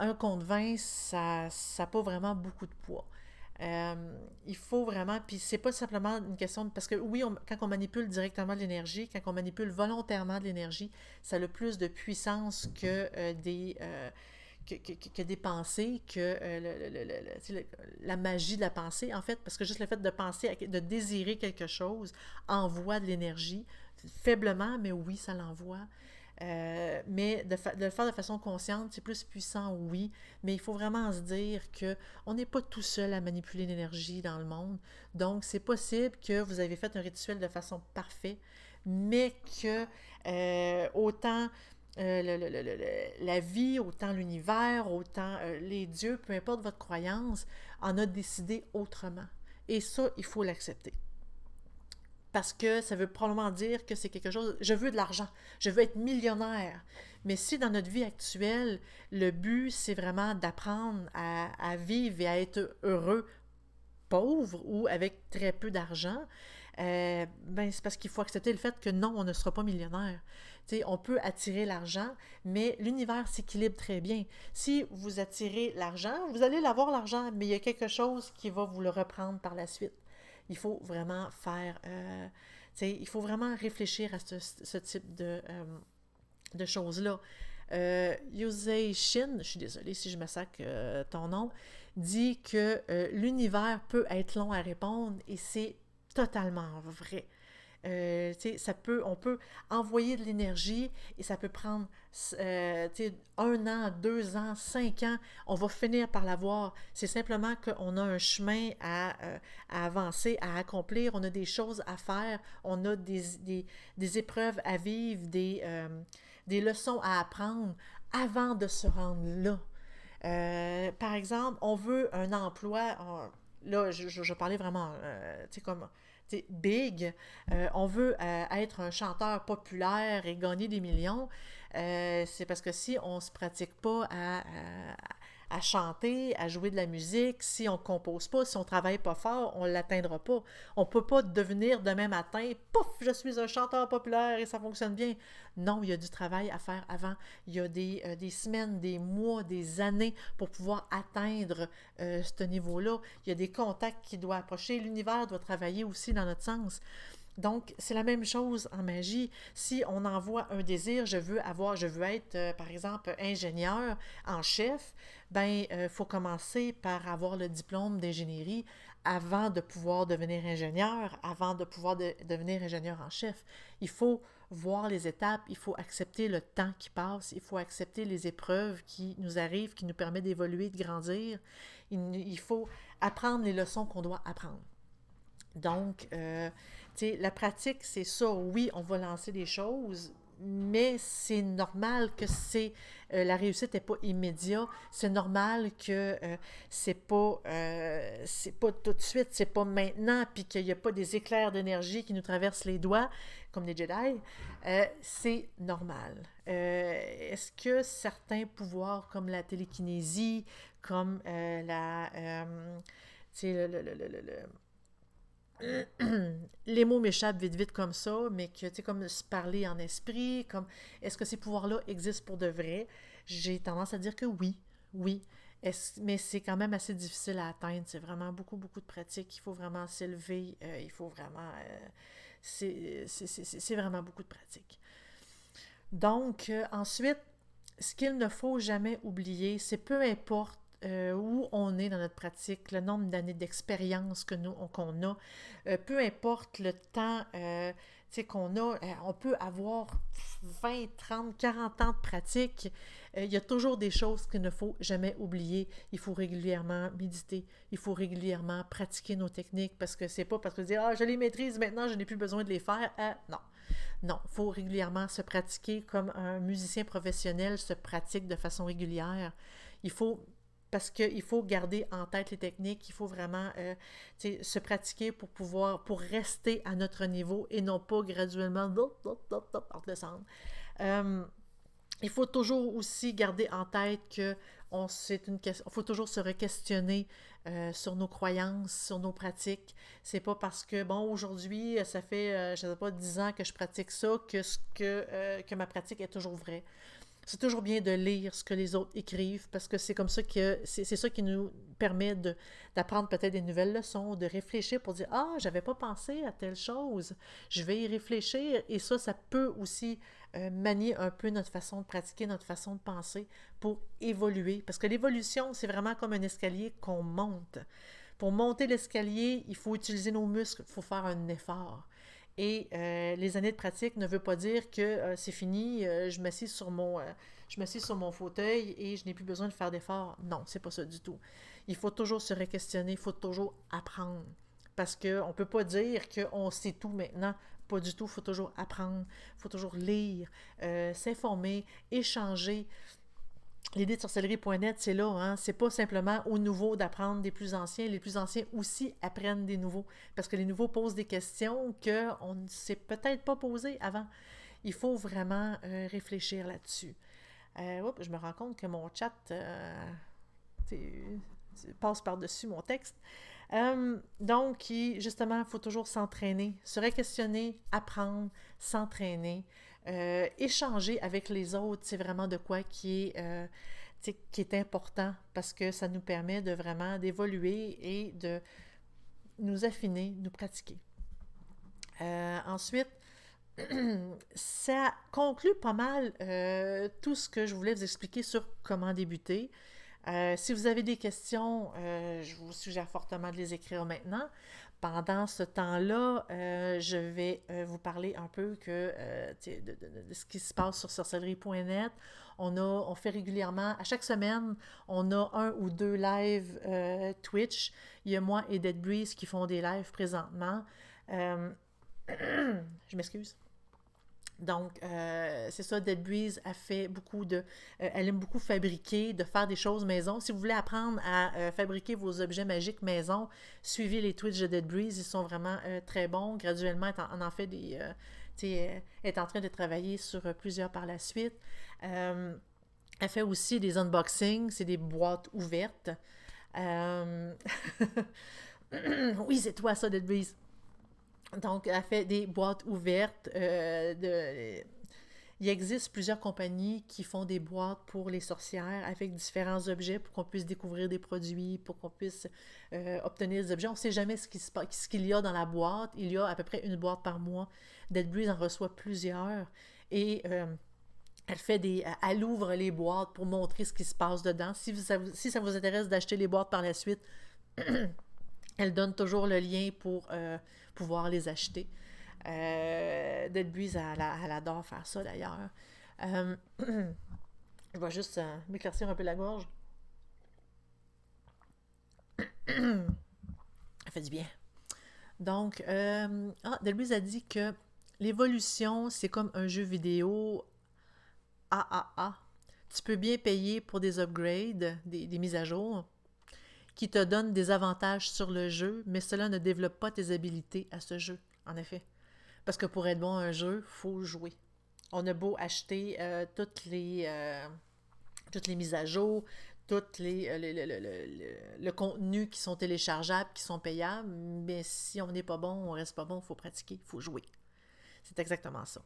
1 contre 20, ça n'a pas vraiment beaucoup de poids. Il faut vraiment, puis c'est pas simplement une question parce que oui, quand on manipule directement de l'énergie, quand on manipule volontairement de l'énergie, ça a le plus de puissance que des pensées, que la magie de la pensée, en fait, parce que juste le fait de penser, de désirer quelque chose, envoie de l'énergie, faiblement, mais oui, ça l'envoie. Mais de le faire de façon consciente, c'est plus puissant, oui, mais il faut vraiment se dire qu'on n'est pas tout seul à manipuler l'énergie dans le monde. Donc, c'est possible que vous avez fait un rituel de façon parfaite, mais que autant la vie, autant l'univers, autant les dieux, peu importe votre croyance, en a décidé autrement. Et ça, il faut l'accepter. Parce que ça veut probablement dire que c'est quelque chose... Je veux de l'argent, je veux être millionnaire. Mais si dans notre vie actuelle, le but, c'est vraiment d'apprendre à vivre et à être heureux, pauvre ou avec très peu d'argent, c'est parce qu'il faut accepter le fait que non, on ne sera pas millionnaire. T'sais, on peut attirer l'argent, mais l'univers s'équilibre très bien. Si vous attirez l'argent, vous allez l'avoir l'argent, mais il y a quelque chose qui va vous le reprendre par la suite. Il faut vraiment il faut vraiment réfléchir à ce type de choses-là. Yosei Shin, je suis désolée si je me sac ton nom, dit que l'univers peut être long à répondre et c'est totalement vrai. On peut envoyer de l'énergie et ça peut prendre 1 an, 2 ans, 5 ans. On va finir par l'avoir. C'est simplement qu'on a un chemin à avancer, à accomplir. On a des choses à faire. On a des épreuves à vivre, des leçons à apprendre avant de se rendre là. Par exemple, on veut un emploi. Là, je parlais vraiment, comme big, on veut être un chanteur populaire et gagner des millions, c'est parce que si on ne se pratique pas à chanter, à jouer de la musique, si on ne compose pas, si on ne travaille pas fort, on ne l'atteindra pas. On ne peut pas devenir demain matin, pouf, je suis un chanteur populaire et ça fonctionne bien. Non, il y a du travail à faire avant. Il y a des semaines, des mois, des années pour pouvoir atteindre ce niveau-là. Il y a des contacts qui doivent approcher. L'univers doit travailler aussi dans notre sens. Donc, c'est la même chose en magie. Si on envoie un désir, je veux être, par exemple, ingénieur en chef, faut commencer par avoir le diplôme d'ingénierie avant de pouvoir devenir ingénieur, avant de pouvoir devenir ingénieur en chef. Il faut voir les étapes, il faut accepter le temps qui passe, il faut accepter les épreuves qui nous arrivent, qui nous permettent d'évoluer, de grandir. Il faut apprendre les leçons qu'on doit apprendre. Donc, tu sais, la pratique, c'est ça. Oui, on va lancer des choses, mais c'est normal que la réussite n'est pas immédiate. C'est normal que c'est pas tout de suite, c'est pas maintenant, puis qu'il n'y a pas des éclairs d'énergie qui nous traversent les doigts, comme des Jedi. C'est normal. Est-ce que certains pouvoirs, comme la télékinésie, comme tu sais, les mots m'échappent vite vite comme ça, mais que, tu sais, comme se parler en esprit, comme, est-ce que ces pouvoirs-là existent pour de vrai? J'ai tendance à dire que oui, oui. Mais c'est quand même assez difficile à atteindre. C'est vraiment beaucoup, beaucoup de pratique. Il faut vraiment s'élever. Il faut vraiment... c'est vraiment beaucoup de pratique. Donc, ensuite, ce qu'il ne faut jamais oublier, c'est peu importe où on est dans notre pratique, le nombre d'années d'expérience qu'on a, peu importe le temps qu'on a, on peut avoir 20, 30, 40 ans de pratique, il y a toujours des choses qu'il ne faut jamais oublier. Il faut régulièrement méditer, il faut régulièrement pratiquer nos techniques, parce que c'est pas parce que dire « Ah, je les maîtrise maintenant, je n'ai plus besoin de les faire. » Non. Non, il faut régulièrement se pratiquer comme un musicien professionnel se pratique de façon régulière. Parce qu'il faut garder en tête les techniques, il faut vraiment se pratiquer pour rester à notre niveau et non pas graduellement redescendre. Il faut toujours aussi garder en tête que faut toujours se re-questionner sur nos croyances, sur nos pratiques. C'est pas parce que, bon, aujourd'hui, ça fait, je ne sais pas, 10 ans que je pratique ça que ma pratique est toujours vraie. C'est toujours bien de lire ce que les autres écrivent parce que c'est comme ça que c'est ça qui nous permet d'apprendre peut-être des nouvelles leçons, de réfléchir pour dire « Ah, j'avais pas pensé à telle chose, je vais y réfléchir. » Et ça peut aussi manier un peu notre façon de pratiquer, notre façon de penser pour évoluer. Parce que l'évolution, c'est vraiment comme un escalier qu'on monte. Pour monter l'escalier, il faut utiliser nos muscles, il faut faire un effort. Et les années de pratique ne veut pas dire que c'est fini, je m'assis sur mon fauteuil et je n'ai plus besoin de faire d'efforts. Non, c'est pas ça du tout. Il faut toujours se re-questionner, il faut toujours apprendre. Parce qu'on ne peut pas dire qu'on sait tout maintenant. Pas du tout, il faut toujours apprendre, il faut toujours lire, s'informer, échanger. L'idée de sorcellerie.net, c'est là, hein? C'est pas simplement aux nouveaux d'apprendre des plus anciens. Les plus anciens aussi apprennent des nouveaux. Parce que les nouveaux posent des questions qu'on ne s'est peut-être pas posées avant. Il faut vraiment réfléchir là-dessus. Je me rends compte que mon chat passe par-dessus mon texte. Donc, justement, il faut toujours s'entraîner, se re-questionner, apprendre, s'entraîner. Échanger avec les autres, c'est vraiment de quoi qui est important parce que ça nous permet de vraiment d'évoluer et de nous affiner, nous pratiquer. Ensuite, ça conclut pas mal tout ce que je voulais vous expliquer sur comment débuter. Si vous avez des questions, je vous suggère fortement de les écrire maintenant. Pendant ce temps-là, je vais vous parler un peu de ce qui se passe sur sorcellerie.net. On fait régulièrement, à chaque semaine, on a 1 ou 2 lives Twitch. Il y a moi et Dead Breeze qui font des lives présentement. Je m'excuse. Donc, c'est ça, Dead Breeze elle aime beaucoup fabriquer, de faire des choses maison. Si vous voulez apprendre à fabriquer vos objets magiques maison, suivez les Twitch de Dead Breeze, ils sont vraiment très bons. Graduellement, elle en fait est en train de travailler sur plusieurs par la suite. Elle fait aussi des unboxings, c'est des boîtes ouvertes. Oui, c'est toi ça, Dead Breeze. Donc, elle fait des boîtes ouvertes. Il existe plusieurs compagnies qui font des boîtes pour les sorcières avec différents objets pour qu'on puisse découvrir des produits, pour qu'on puisse obtenir des objets. On ne sait jamais ce qu'il y a dans la boîte. Il y a à peu près une boîte par mois. Dead Breeze en reçoit plusieurs. Et elle ouvre les boîtes pour montrer ce qui se passe dedans. Si ça vous intéresse d'acheter les boîtes par la suite, elle donne toujours le lien pour pouvoir les acheter. Dead Breeze, elle adore faire ça d'ailleurs. Euh, je vais juste m'éclaircir un peu la gorge. Ça fait du bien. Donc, Delbuse a dit que l'évolution, c'est comme un jeu vidéo AAA. Tu peux bien payer pour des upgrades, des mises à jour, qui te donnent des avantages sur le jeu, mais cela ne développe pas tes habilités à ce jeu, en effet. Parce que pour être bon à un jeu, il faut jouer. On a beau acheter toutes les mises à jour, toutes le contenu qui sont téléchargeables, qui sont payables, mais si on n'est pas bon, on reste pas bon, il faut pratiquer, il faut jouer. C'est exactement ça.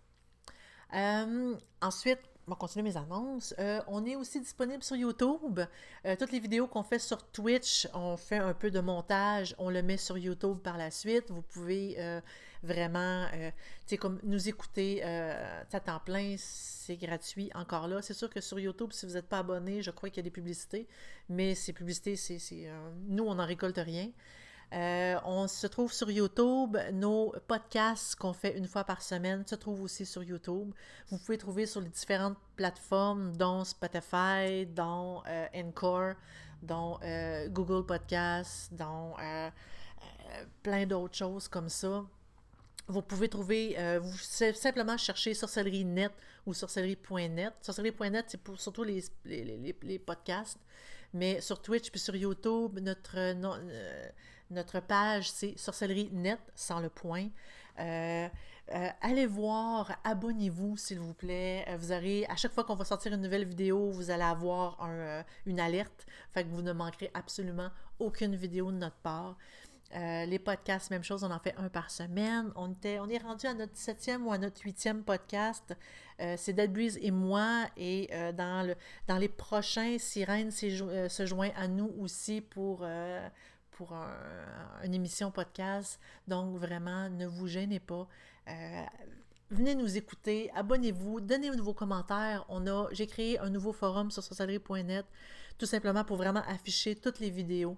Ensuite, on va continuer mes annonces. On est aussi disponible sur YouTube. Toutes les vidéos qu'on fait sur Twitch, on fait un peu de montage, on le met sur YouTube par la suite. Vous pouvez vraiment, tu sais, comme nous écouter à temps plein, c'est gratuit encore là. C'est sûr que sur YouTube, si vous n'êtes pas abonné, je crois qu'il y a des publicités, mais ces publicités, nous, on n'en récolte rien. On se trouve sur YouTube. Nos podcasts qu'on fait une fois par semaine se trouvent aussi sur YouTube. Vous pouvez trouver sur les différentes plateformes, dont Spotify, dont Encore, dont Google Podcasts, dont plein d'autres choses comme ça. Vous pouvez trouver, vous simplement chercher Sorcellerie Net ou sorcellerie.net. Sorcellerie.net, c'est pour surtout les podcasts. Mais sur Twitch puis sur YouTube, notre page, c'est Sorcellerie Net, sans le point. Allez voir, abonnez-vous, s'il vous plaît. Vous aurez, à chaque fois qu'on va sortir une nouvelle vidéo, vous allez avoir une alerte. Fait que vous ne manquerez absolument aucune vidéo de notre part. Les podcasts, même chose, on en fait un par semaine. On est rendu à notre 7e ou à notre 8e podcast. C'est Dead Breeze et moi. Et dans les prochains, Sirène se joint à nous aussi pour une émission podcast. Donc, vraiment, ne vous gênez pas. Venez nous écouter, abonnez-vous, donnez-nous vos commentaires. J'ai créé un nouveau forum sur sorcellerie.net, tout simplement pour vraiment afficher toutes les vidéos,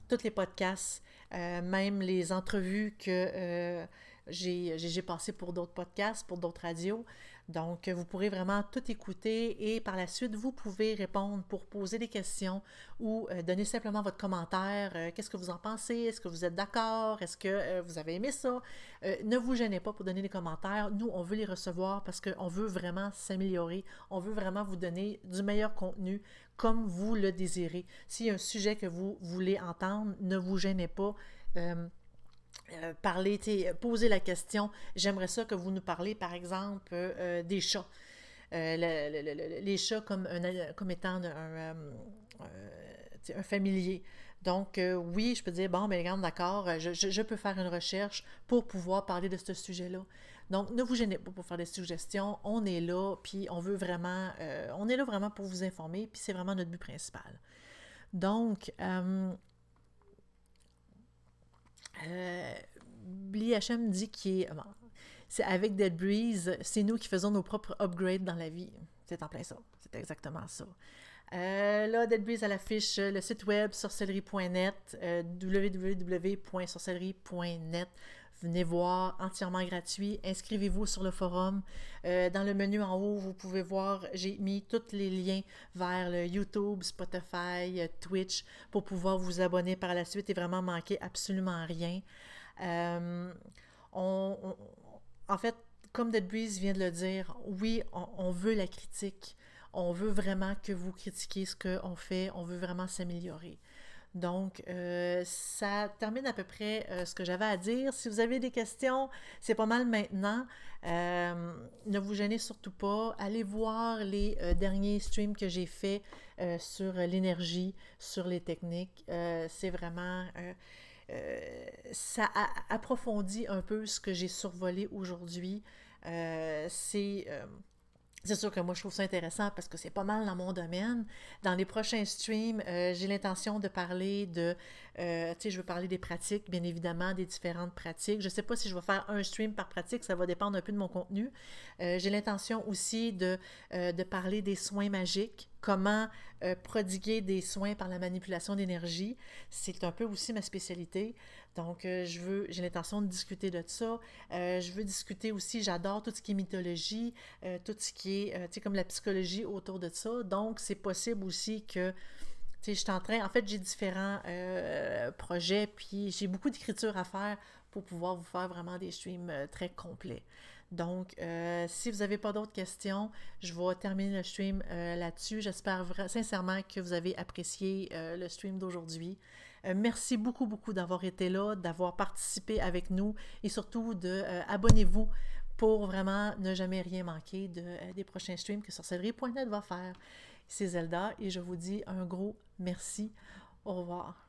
tous les podcasts, même les entrevues que j'ai passées pour d'autres podcasts, pour d'autres radios. Donc, vous pourrez vraiment tout écouter et par la suite, vous pouvez répondre pour poser des questions ou donner simplement votre commentaire. Qu'est-ce que vous en pensez? Est-ce que vous êtes d'accord? Est-ce que vous avez aimé ça? Ne vous gênez pas pour donner des commentaires. Nous, on veut les recevoir parce qu'on veut vraiment s'améliorer. On veut vraiment vous donner du meilleur contenu comme vous le désirez. S'il y a un sujet que vous voulez entendre, ne vous gênez pas. Parler, poser la question. J'aimerais ça que vous nous parlez, par exemple, des chats. Les chats comme étant un familier. Donc, oui, je peux dire, bon, mais regarde, d'accord, je peux faire une recherche pour pouvoir parler de ce sujet-là. Donc, ne vous gênez pas pour faire des suggestions. On est là, puis on est là vraiment pour vous informer, puis c'est vraiment notre but principal. Donc, Billy H.M. dit c'est avec Dead Breeze, c'est nous qui faisons nos propres upgrades dans la vie. C'est en plein ça. C'est exactement ça. Là, Dead Breeze, elle affiche le site web sorcellerie.net, www.sorcellerie.net. Venez voir, entièrement gratuit. Inscrivez-vous sur le forum. Dans le menu en haut, vous pouvez voir, j'ai mis tous les liens vers le YouTube, Spotify, Twitch pour pouvoir vous abonner par la suite et vraiment manquer absolument rien. En fait, comme Dead Breeze vient de le dire, oui, on veut la critique. On veut vraiment que vous critiquiez ce qu'on fait. On veut vraiment s'améliorer. Donc, ça termine à peu près ce que j'avais à dire. Si vous avez des questions, c'est pas mal maintenant. Ne vous gênez surtout pas. Allez voir les derniers streams que j'ai faits sur l'énergie, sur les techniques. C'est vraiment... ça approfondit un peu ce que j'ai survolé aujourd'hui. C'est sûr que moi, je trouve ça intéressant parce que c'est pas mal dans mon domaine. Dans les prochains streams, j'ai l'intention de parler de Je veux parler des pratiques, bien évidemment, des différentes pratiques. Je ne sais pas si je vais faire un stream par pratique, ça va dépendre un peu de mon contenu. J'ai l'intention aussi de parler des soins magiques, comment prodiguer des soins par la manipulation d'énergie. C'est un peu aussi ma spécialité. Donc, j'ai l'intention de discuter de ça. Je veux discuter aussi, j'adore tout ce qui est mythologie, tout ce qui est, comme la psychologie autour de ça. Donc, c'est possible aussi que je suis en train, en fait, j'ai différents projets, puis j'ai beaucoup d'écriture à faire pour pouvoir vous faire vraiment des streams très complets. Donc, si vous n'avez pas d'autres questions, je vais terminer le stream là-dessus. J'espère sincèrement que vous avez apprécié le stream d'aujourd'hui. Merci beaucoup, beaucoup d'avoir été là, d'avoir participé avec nous et surtout abonnez-vous pour vraiment ne jamais rien manquer des prochains streams que sorcellerie.net va faire. C'est Zelda et je vous dis un gros merci. Au revoir.